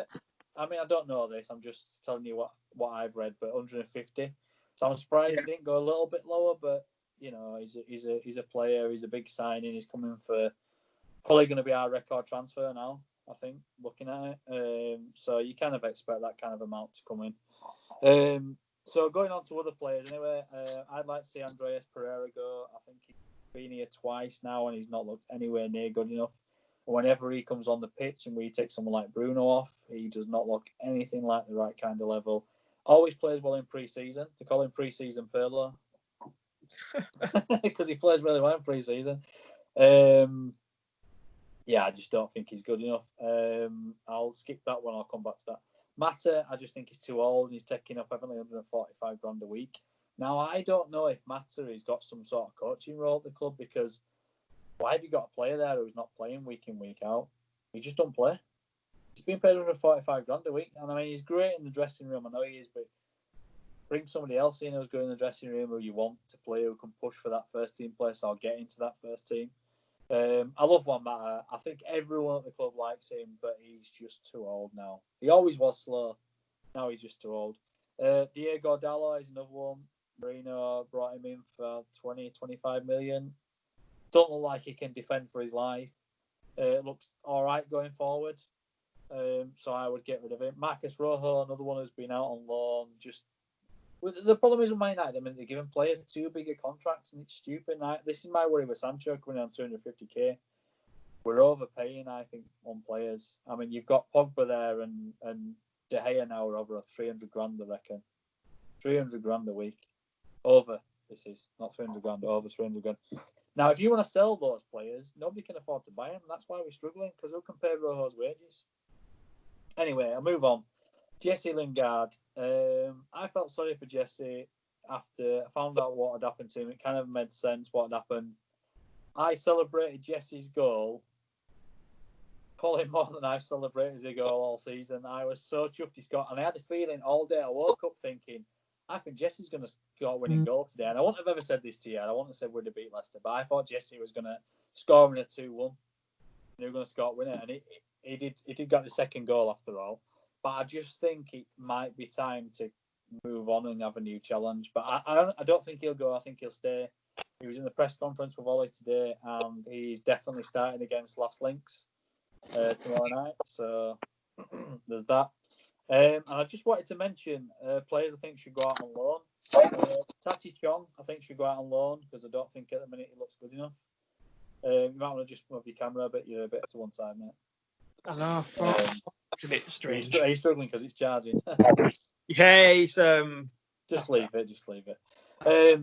I mean, I don't know this. I'm just telling you what I've read, but 150. So I'm surprised he didn't go a little bit lower. But he's a player. He's a big signing. He's coming for probably going to be our record transfer now. I think looking at it. So you kind of expect that kind of amount to come in. So going on to other players, anyway, I'd like to see Andreas Pereira go. I think he's been here twice now, and he's not looked anywhere near good enough. Whenever he comes on the pitch and we take someone like Bruno off, he does not look anything like the right kind of level. Always plays well in pre-season. To call him pre-season Pirlo. Because he plays really well in pre-season. Yeah, I just don't think he's good enough. I'll skip that one. I'll come back to that. Mata, I just think he's too old, and he's taking up heavily 145 grand a week. Now, I don't know if Mata has got some sort of coaching role at the club, because why have you got a player there who's not playing week in, week out? He just don't play. He's being paid 145 grand a week, and I mean, he's great in the dressing room. I know he is, but bring somebody else in who's going in the dressing room who you want to play, who can push for that first team place or get into that first team. I love Juan Mata. I think everyone at the club likes him, but he's just too old now. He always was slow. Now he's just too old. Diego Dallo is another one. Marino brought him in for 20-25 million. Don't look like he can defend for his life. Looks all right going forward. So I would get rid of him. Marcus Rojo, another one who's been out on loan. Just the problem is with Man United, I mean, they're giving players too big a contracts, and it's stupid. This is my worry with Sancho coming on 250k. We're overpaying, I think, on players. I mean, you've got Pogba there and De Gea now are over 300 grand, I reckon. 300 grand a week. Over, this is. Not 300 grand, over 300 grand. Now, if you want to sell those players, nobody can afford to buy them. That's why we're struggling, because who can pay Rojo's wages? Anyway, I'll move on. Jesse Lingard. I felt sorry for Jesse after I found out what had happened to him. It kind of made sense what had happened. I celebrated Jesse's goal probably more than I've celebrated a goal all season. I was so chuffed he scored, and I had a feeling all day. I woke up thinking, I think Jesse's going to score a winning goal today. And I wouldn't have ever said this to you. I wouldn't have said we'd have beat Leicester, but I thought Jesse was going to score in a 2-1. They were going to score a winner, and he did get the second goal after all. But I just think it might be time to move on and have a new challenge. But I don't think he'll go. I think he'll stay. He was in the press conference with Ollie today, and he's definitely starting against Last Links tomorrow night. So there's that. And I just wanted to mention players I think should go out on loan. Tati Chong, I think, should go out on loan because I don't think at the minute he looks good enough. You might want to just move your camera a bit. You're a bit to one side, mate. I know. That's a bit strange. Are you struggling because it's charging? Yeah, it's Just leave it.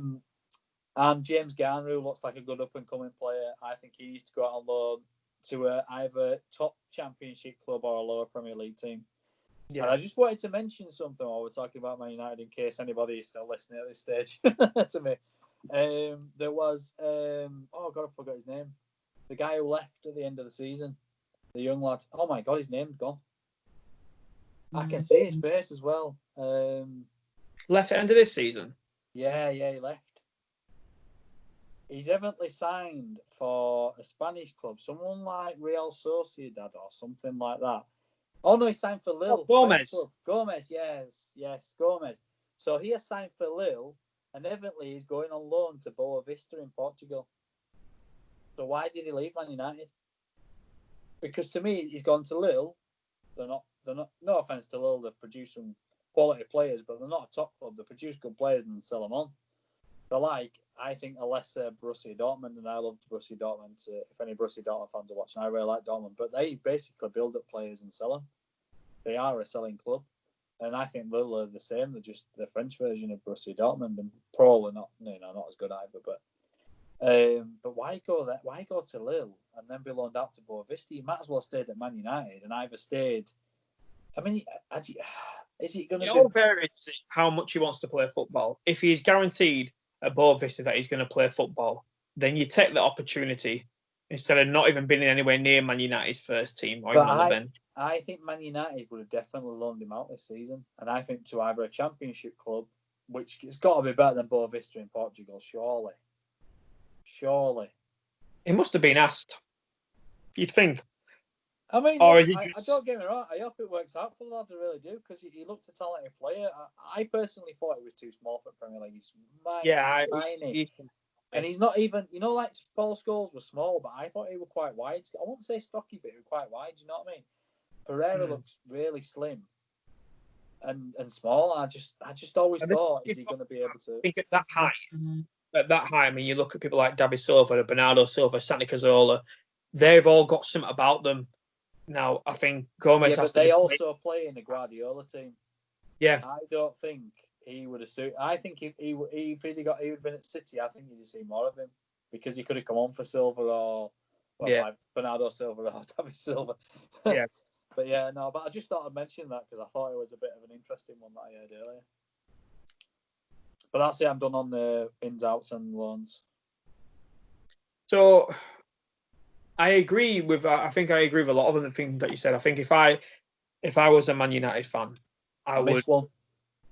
And James Garner, who looks like a good up and coming player, I think he needs to go out on loan to either top Championship club or a lower Premier League team. Yeah. And I just wanted to mention something while we're talking about Man United, in case anybody is still listening at this stage to me. There was oh god, I forgot his name. The guy who left at the end of the season, the young lad. Oh my god, his name's gone. I can see his face as well. Left at the end of this season? Yeah, he left. He's evidently signed for a Spanish club, someone like Real Sociedad or something like that. Oh no, he signed for Lille. Gomez, yes, Gomez. So he has signed for Lille, and evidently he's going on loan to Boa Vista in Portugal. So why did he leave Man United? Because to me, he's gone to Lille. They're not. No offense to Lille, they produce some quality players, but they're not a top club. They produce good players and sell them on. They're like, I think, a lesser Borussia Dortmund, and I love Borussia Dortmund. If any Borussia Dortmund fans are watching, I really like Dortmund, but they basically build up players and sell them. They are a selling club, and I think Lille are the same. They're just the French version of Borussia Dortmund, and probably not as good either. But why go there? Why go to Lille and then be loaned out to Boa Vista? You might as well have stayed at Man United and either stayed. I mean, is it going to? It all varies how much he wants to play football. If he's guaranteed at Boa Vista that he's going to play football, then you take the opportunity instead of not even being anywhere near Man United's first team or even on the bench. I think Man United would have definitely loaned him out this season, and I think to either a Championship club, which has got to be better than Boa Vista in Portugal, surely. He must have been asked. You'd think. I mean, or look, is he just... I don't get me wrong. I hope it works out for the lad. I really do, because he looked a talented player. I personally thought he was too small for Premier League. He's tiny. And he's not even, like Paul Scholes was small, but I thought he was quite wide. I won't say stocky, but he was quite wide. You know what I mean? Pereira looks really slim and small. I just always thought, is he going to be able to? I think at that height, I mean, you look at people like David Silva, Bernardo Silva, Santi Cazorla. They've all got something about them. Now, I think Gomez has to. They also play in the Guardiola team. Yeah, I don't think he would have suited. I think if he would have been at City, I think you'd have seen more of him because he could have come on for Silva or like Bernardo Silva or David Silva. Yeah, but I just thought I'd mention that because I thought it was a bit of an interesting one that I heard earlier. But that's it. I'm done on the ins, outs, and loans. So I agree with. I think I agree with a lot of the things that you said. I think if I was a Man United fan, I would. One.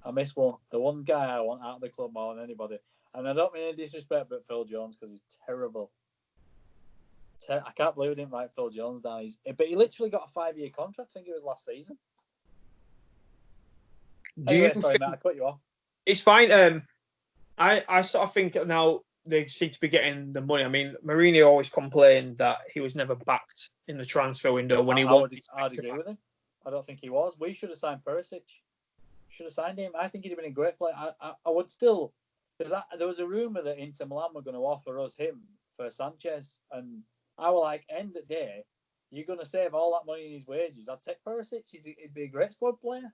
I miss one. The one guy I want out of the club more than anybody. And I don't mean any disrespect, but Phil Jones, because he's terrible. I can't believe we didn't write Phil Jones down. But he literally got a 5-year contract. I think it was last season. Sorry, Matt, I cut you off. It's fine. I sort of think now they seem to be getting the money. I mean, Mourinho always complained that he was never backed in the transfer window when he wanted. I'd agree with him. I don't think he was. We should have signed Perisic. Should have signed him. I think he'd have been a great player. I would still, because there was a rumour that Inter Milan were going to offer us him for Sanchez, and I was like, end of the day, you're going to save all that money in his wages. I'd take Perisic. He'd be a great squad player.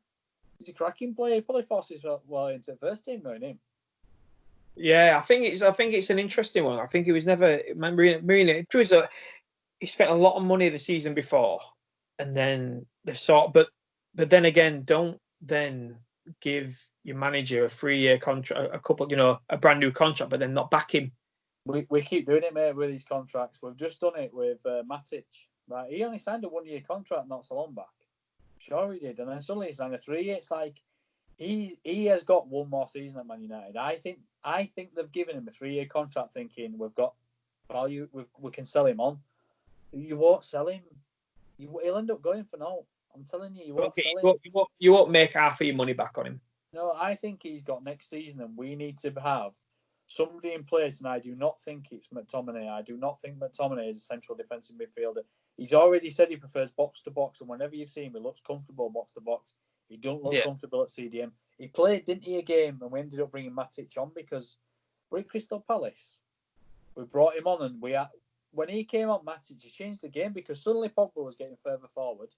He's a cracking player. He'd probably force his well into the first team, knowing him. Yeah, I think it's an interesting one. I think he was never Mourinho. He spent a lot of money the season before, and then but then again, don't then give your manager a 3-year contract, a brand new contract, but then not back him. We keep doing it, mate, with these contracts. We've just done it with Matic. Right, he only signed a 1-year contract not so long back. Sure, he did, and then suddenly he signed a 3-year. It's like he has got one more season at Man United. I think they've given him a 3-year contract, thinking we've got value, we can sell him on. You won't sell him. He'll end up going for no. I'm telling you, you won't sell him. You won't make half of your money back on him. No, I think he's got next season, and we need to have somebody in place. And I do not think it's McTominay. I do not think McTominay is a central defensive midfielder. He's already said he prefers box to box, and whenever you've seen him, he looks comfortable box to box. He don't look comfortable at CDM. He played, didn't he, a game, and we ended up bringing Matic on because we're at Crystal Palace. We brought him on, and when he came on, Matic, he changed the game because suddenly Pogba was getting further forward.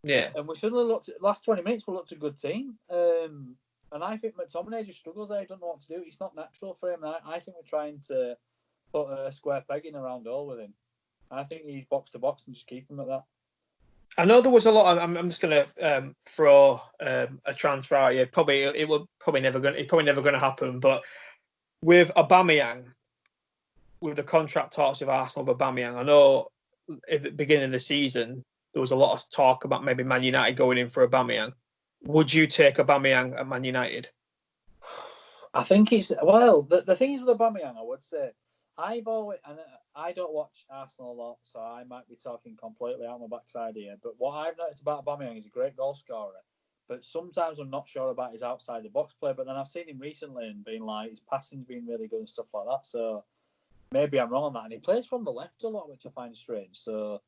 Yeah. And we suddenly looked at last 20 minutes, we looked a good team. And I think McTominay just struggles there. He doesn't know what to do. It's not natural for him. And I think we're trying to put a square peg in a round hole with him. I think he's box to box and just keep him at that. I know there was a lot. I'm just going to throw a transfer out here. It's probably never going to happen. But with Aubameyang, with the contract talks with Arsenal with Aubameyang, I know at the beginning of the season there was a lot of talk about maybe Man United going in for Aubameyang. Would you take Aubameyang at Man United? I think it's the thing is with Aubameyang, I would say I don't watch Arsenal a lot, so I might be talking completely out my backside here. But what I've noticed about Aubameyang, he's a great goal scorer, but sometimes I'm not sure about his outside the box play. But then I've seen him recently and been like his passing's been really good and stuff like that. So maybe I'm wrong on that. And he plays from the left a lot, which I find strange. So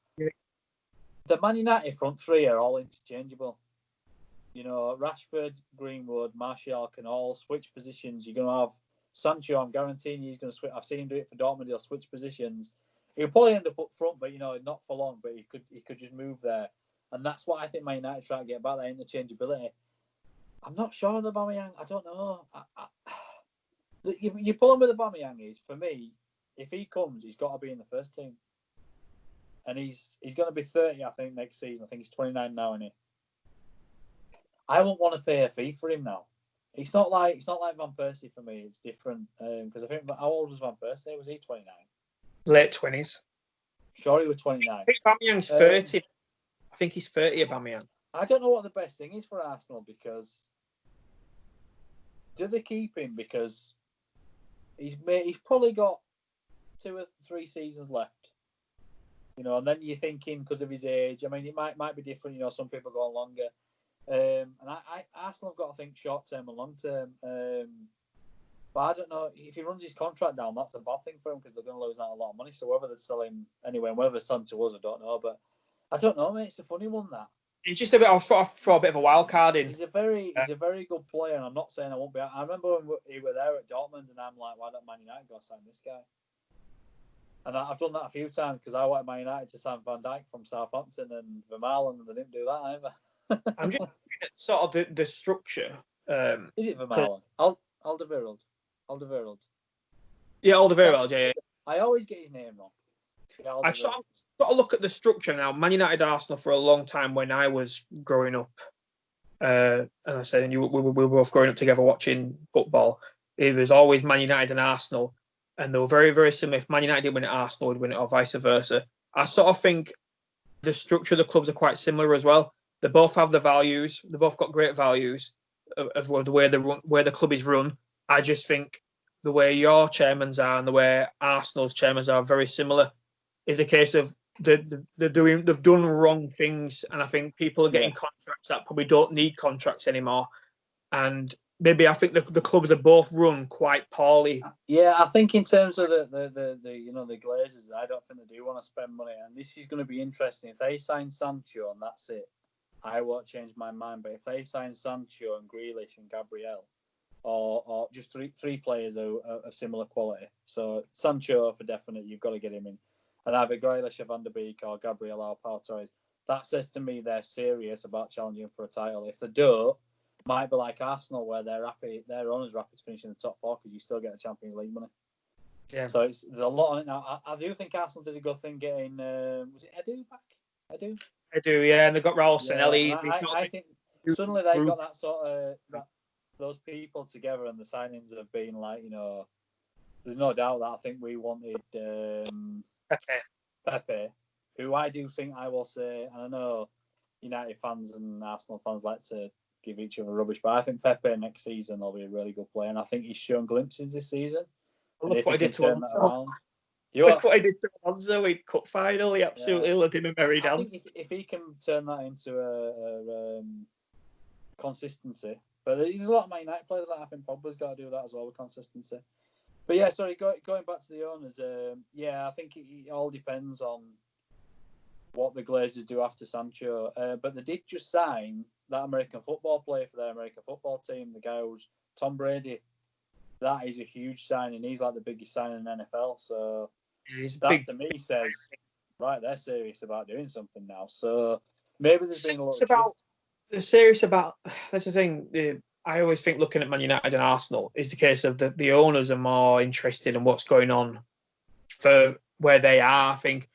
the Man United front three are all interchangeable. You know, Rashford, Greenwood, Martial can all switch positions. You're going to have Sancho, I'm guaranteeing he's going to switch. I've seen him do it for Dortmund. He'll switch positions. He'll probably end up up front, but, not for long. But he could just move there. And that's what I think Man United try to get about, that interchangeability. I'm not sure on the Aubameyang. I don't know. You pull him with the Aubameyang is, for me, if he comes, he's got to be in the first team. And he's going to be 30, I think, next season. I think he's 29 now, isn't he? I won't want to pay a fee for him now. It's not like Van Persie for me. It's different because I think how old was Van Persie? Was he 29? Late 20s. Sure, he was 29. I think Aubameyang's 30. I think he's 30. Aubameyang. I don't know what the best thing is for Arsenal because do they keep him because he's probably got 2 or 3 seasons left. And then you're thinking because of his age. I mean, it might be different. Some people go on longer. And Arsenal have got to think short term and long term. But I don't know if he runs his contract down, that's a bad thing for him because they're going to lose out a lot of money. So whether they sell him anyway, and whether they sell him to us, I don't know. But I don't know, mate. It's a funny one that. He's just a bit. I'll throw a bit of a wild card in. He's a very good player, and I'm not saying I won't be. I remember when he were there at Dortmund, and I'm like, why don't Man United go sign this guy? And I've done that a few times because I wanted Man United to sign Van Dijk from Southampton and Vermaelen, and they didn't do that either. I'm just looking at sort of the structure. Is it Vermaelen? Alderweireld. Yeah, Alderweireld. Yeah. I always get his name wrong. Yeah, I sort of look at the structure now. Man United, Arsenal for a long time when I was growing up. As I said, and we were both growing up together watching football. It was always Man United and Arsenal, and they were very, very similar. If Man United did win it, Arsenal would win it, or vice versa. I sort of think the structure of the clubs are quite similar as well. They both have the values. They both got great values. of the way the club is run. I just think the way your chairmans are and the way Arsenal's chairmans are very similar. It's a case of they've done wrong things, and I think people are getting contracts that probably don't need contracts anymore. And maybe I think the clubs are both run quite poorly. Yeah, I think in terms of the Glazers, I don't think they do want to spend money, and this is going to be interesting. If they sign Sancho and that's it, I won't change my mind. But if they sign Sancho and Grealish and Gabriel, or just three players of similar quality, so Sancho for definite, you've got to get him in, and either Grealish or Van der Beek or Gabriel or Pau Torres, that says to me they're serious about challenging for a title. If they don't, might be like Arsenal, where their owners are happy to finish in the top four because you still get the Champions League money. Yeah. So there's a lot on it now. I do think Arsenal did a good thing getting was it Edu back? Edu, yeah, and they got Raul Sanelli. I think suddenly they got that sort of those people together, and the signings have been like, there's no doubt that I think we wanted Pepe, who I do think, I will say, and I know United fans and Arsenal fans like to give each other rubbish, but I think Pepe next season will be a really good player, and I think he's shown glimpses this season. Look what he did to Alonso. Look what he did to Alonso in cup final. He absolutely let him married down. I think if he can turn that into a consistency, but there's a lot of Man United players that I think Pogba's got to do that as well with consistency. But yeah, sorry, going back to the owners, I think it all depends on what the Glazers do after Sancho. But they did just sign that American football player for their American football team, the guy who's Tom Brady. That is a huge signing. He's like the biggest signing in the NFL. So that to me says, right, they're serious about doing something now. So maybe there's been a lot. They're serious about. That's the thing. I always think looking at Man United and Arsenal is the case of the owners are more interested in what's going on for where they are. I think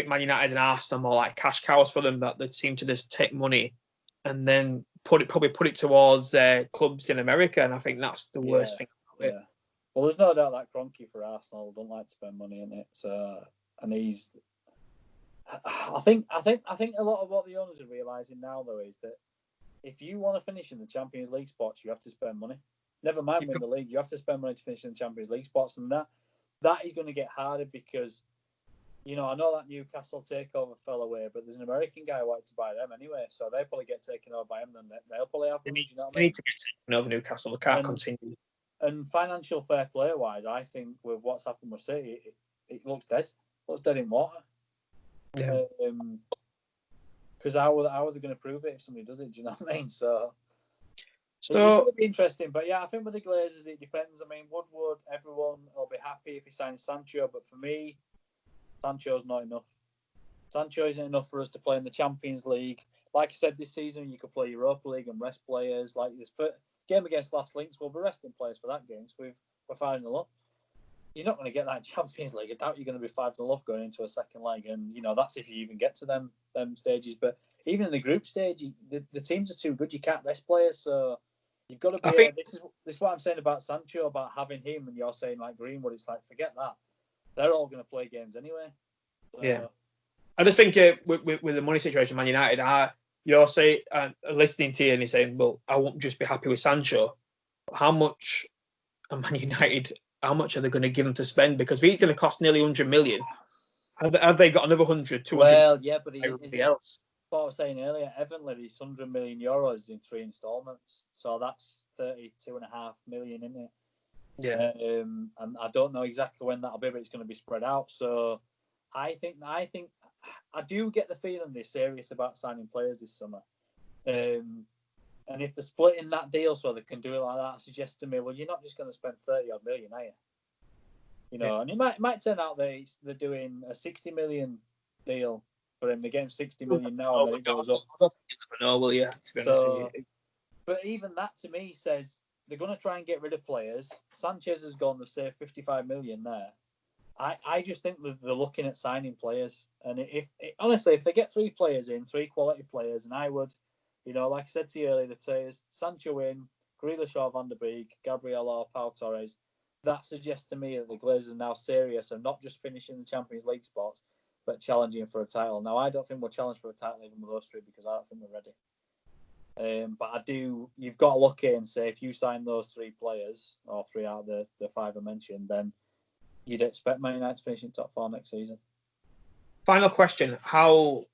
Man United and Arsenal are more like cash cows for them, that they seem to just take money and then probably put it towards their clubs in America, and I think that's the worst thing about it. Well, there's no doubt that Kroenke for Arsenal don't like to spend money in it. So, and I think a lot of what the owners are realising now, though, is that if you want to finish in the Champions League spots, you have to spend money. Never mind win the league, you have to spend money to finish in the Champions League spots, and that is going to get harder because, I know that Newcastle takeover fell away, but there's an American guy who wanted to buy them anyway, so they'll probably get taken over by him, then they'll probably have them. They need to get taken over Newcastle. They can't continue. And financial fair play wise, I think with what's happened with City, it looks dead. It looks dead in water. Yeah. Because how are they going to prove it if somebody does it? Do you know what I mean? So it's going to be interesting. But yeah, I think with the Glazers, it depends. I mean, Woodward, everyone will be happy if he signs Sancho. But for me, Sancho's not enough. Sancho isn't enough for us to play in the Champions League. Like I said, this season you could play Europa League and rest players. Like this game against Last Links, we'll be resting players for that game. So we're 5-0 up. You're not going to get that in Champions League. I doubt you're going to be 5-0 up going into a second leg. And, that's if you even get to them stages. But even in the group stage, the teams are too good. You can't rest players. So you've got to be... This is what I'm saying about Sancho, about having him. And you're saying, like, Greenwood, it's like, forget that. They're all going to play games anyway. So, yeah. I just think with the money situation, Man United, you're saying, listening to you and you're saying, well, I won't just be happy with Sancho. How much are Man United... How much are they going to give him to spend? Because if he's going to cost nearly 100 million, have they got another 100, 200? Well, yeah, but else. What I was saying earlier, Evan is 100 million euros in 3 installments. So that's 32.5 million, isn't it? Yeah. And I don't know exactly when that'll be, but it's going to be spread out. So I think I do get the feeling they're serious about signing players this summer. And if they're splitting that deal so they can do it like that, suggests to me, well, you're not just going to spend 30-odd million, are you? And it might turn out that they're doing a 60 million deal for him. They're getting 60 million now, and then it goes up. You never know, will you? To be honest with you. But even that, to me, says they're going to try and get rid of players. Sanchez has gone, they've saved 55 million there. I just think that they're looking at signing players. And honestly, if they get 3 players in, 3 quality players, and I would... like I said to you earlier, the players, Sancho in, Grealish or Van der Beek, Gabriel or Pau Torres, that suggests to me that the Glazers are now serious and not just finishing the Champions League spots, but challenging for a title. Now, I don't think we'll challenge for a title even with those 3 because I don't think we're ready. But you've got to look at it and say, if you sign those 3 players, or 3 out of the 5 I mentioned, then you'd expect Man United to finish in top 4 next season. Final question. How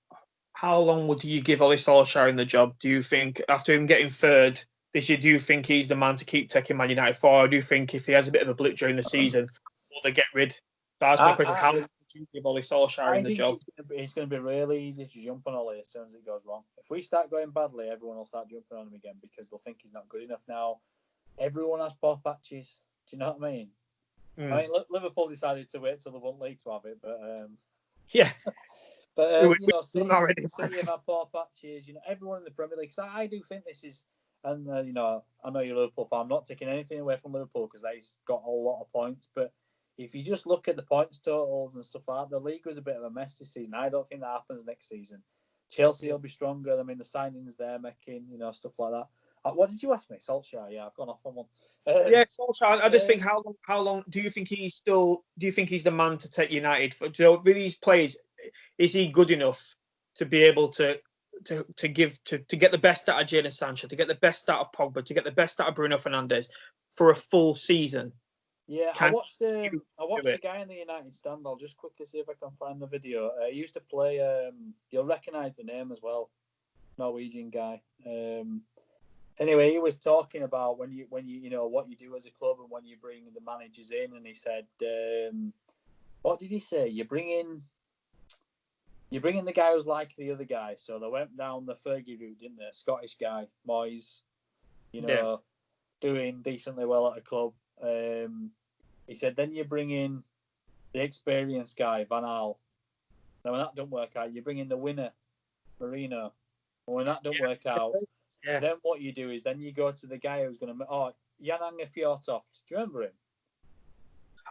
long would you give Ole Solskjaer in the job? Do you think, after him getting 3rd this year, do you think he's the man to keep taking Man United forward? Or do you think if he has a bit of a blip during the season, will they get rid? So that's my question. How long would you give Ole Solskjaer in the job? It's going to be really easy to jump on Ole as soon as it goes wrong. If we start going badly, everyone will start jumping on him again because they'll think he's not good enough now. Everyone has poor patches. Do you know what I mean? I mean, Liverpool decided to wait till the won league to have it, but yeah. But City have had poor patches. Everyone in the Premier League. Because I do think this is, and I know you're a Liverpool fan. I'm not taking anything away from Liverpool because they've got a lot of points. But if you just look at the points totals and stuff like that, the league was a bit of a mess this season. I don't think that happens next season. Chelsea will be stronger. I mean, the signings they're making, stuff like that. What did you ask me? Solskjaer? Yeah, I've gone off on one. Solskjaer. I just think how long do you think he's still? Do you think he's the man to take United for? With these players, is he good enough to be able to get the best out of Jadon Sancho, to get the best out of Pogba, to get the best out of Bruno Fernandes for a full season? Yeah, I watched the guy in the United stand. I'll just quickly see if I can find the video. He used to play. You'll recognise the name as well. Norwegian guy. Anyway, he was talking about when you what you do as a club and when you bring the managers in, and he said, what did he say? You bring in the guy who's like the other guy. So they went down the Fergie route, didn't they? Scottish guy, Moyes, doing decently well at a club. He said, then you bring in the experienced guy, Van Gaal. Now, when that don't work out, you bring in the winner, Mourinho. And when that don't work out, then what you do is then you go to the guy who's going to... Jan Anger Fjørtoft. Do you remember him?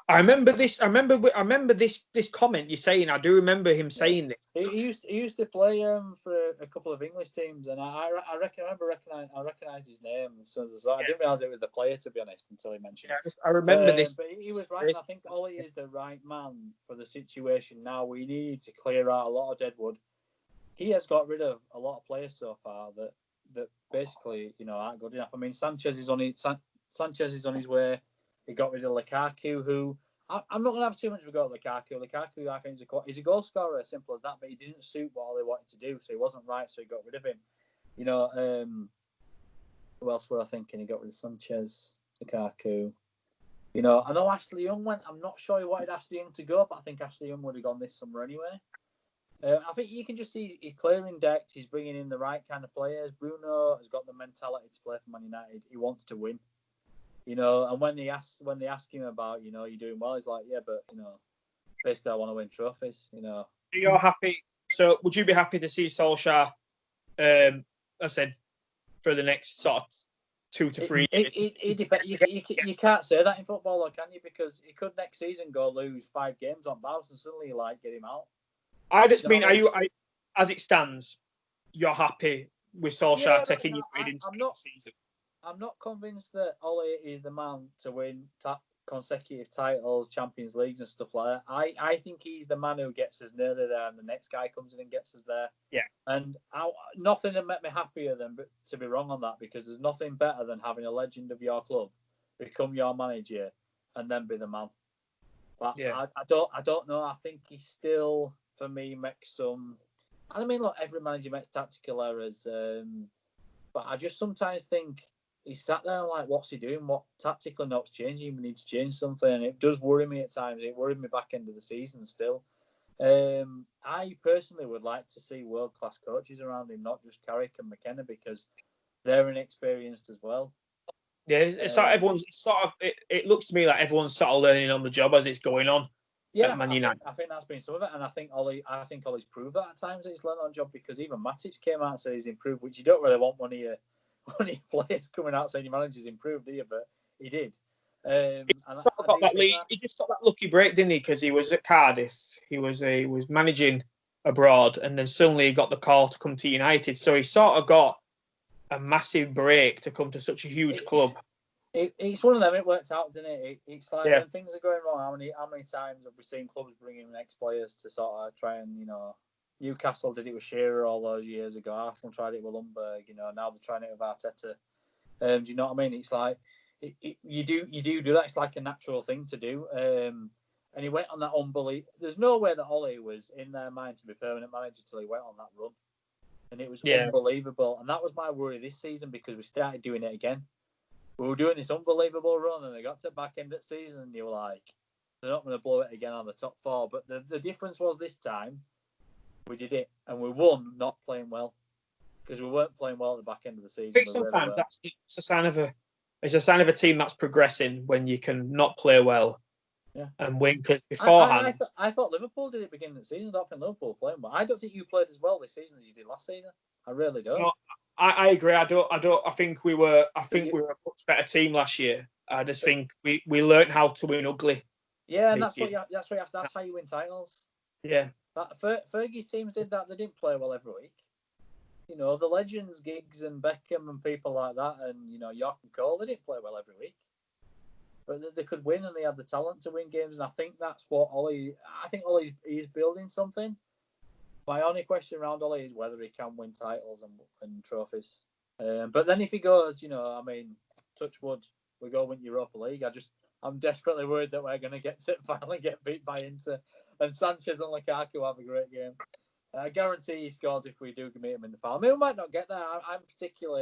I remember this. I remember this comment you're saying. I do remember him saying this. He used to play for a couple of English teams, and I recognised his name. So I didn't realise it was the player, to be honest, until he mentioned it. I remember this. But he was right. And I think Ole is the right man for the situation now. We need to clear out a lot of deadwood. He has got rid of a lot of players so far that basically aren't good enough. I mean, Sanchez is on his way. He got rid of Lukaku, who I'm not going to have too much of a go at Lukaku. Lukaku, I think, he's a goal scorer, as simple as that, but he didn't suit what they wanted to do, so he wasn't right, so he got rid of him. Who else were I thinking? He got rid of Sanchez, Lukaku. I know Ashley Young went. I'm not sure he wanted Ashley Young to go, but I think Ashley Young would have gone this summer anyway. I think you can just see he's clearing decks. He's bringing in the right kind of players. Bruno has got the mentality to play for Man United. He wants to win. And when they ask him about, you're doing well, he's like, yeah, but basically I want to win trophies. You're happy. So would you be happy to see Solskjaer? I said for the next sort of 2 to 3 years. It depends. You can't say that in football, though, can you? Because he could next season go lose 5 games on bounce and suddenly get him out. I just mean, as it stands, you're happy with Solskjaer taking you into the season? I'm not convinced that Ole is the man to win consecutive titles, Champions Leagues and stuff like that. I think he's the man who gets us nearly there and the next guy comes in and gets us there. Yeah. And nothing would make me happier than to be wrong on that, because there's nothing better than having a legend of your club become your manager and then be the man. But I don't know. I think he still, for me, makes some... I mean, look, every manager makes tactical errors. But I just sometimes think he sat there and like, what's he doing? What tactical notes changing? We need to change something. And it does worry me at times. It worried me back end of the season still. I personally would like to see world-class coaches around him, not just Carrick and McKenna, because they're inexperienced as well. Yeah, it's like everyone's sort of... It looks to me like everyone's sort of learning on the job as it's going on. Yeah, I think that's been some of it, and I think Ole's proved that at times that he's learned on the job, because even Matic came out and said he's improved, which you don't really want one of your players coming out saying your manager's improved, do you? But he did. He just got that lucky break, didn't he? Because he was at Cardiff, he was managing abroad, and then suddenly he got the call to come to United. So he sort of got a massive break to come to such a huge club. It's one of them. It worked out, didn't it? It's like when things are going wrong. How many times have we seen clubs bringing ex-players to sort of try and Newcastle did it with Shearer all those years ago. Arsenal tried it with Lundberg. Now they're trying it with Arteta. Do you know what I mean? It's like you do that. It's like a natural thing to do. And he went on that unbelievable. There's no way that Ollie was in their mind to be permanent manager till he went on that run, and it was unbelievable. And that was my worry this season because we started doing it again. We were doing this unbelievable run, and they got to the back end of the season, and you were like, they're not going to blow it again on the top four. But the difference was this time, we did it, and we won not playing well because we weren't playing well at the back end of the season. I think sometimes it's a sign of a team that's progressing when you can not play well. Yeah. And win, because beforehand... I thought Liverpool did it at the beginning of the season. I don't think Liverpool were playing well. I don't think you played as well this season as you did last season. I really don't. No, I agree. I think we were a much better team last year. I just think we learned how to win ugly. Yeah, and that's how you win titles. Yeah. Fergie's teams did that. They didn't play well every week. The legends, Giggs and Beckham and people like that, and York and Cole, they didn't play well every week. But they could win, and they had the talent to win games. And I think that's what Ollie is building something. My only question around Ollie is whether he can win titles and trophies. But then if he goes, touch wood, we go win Europa League. I'm desperately worried that we're going to finally get beat by Inter, and Sanchez and Lukaku have a great game. I guarantee he scores if we do meet him in the final. I mean, we might not get there. I'm particularly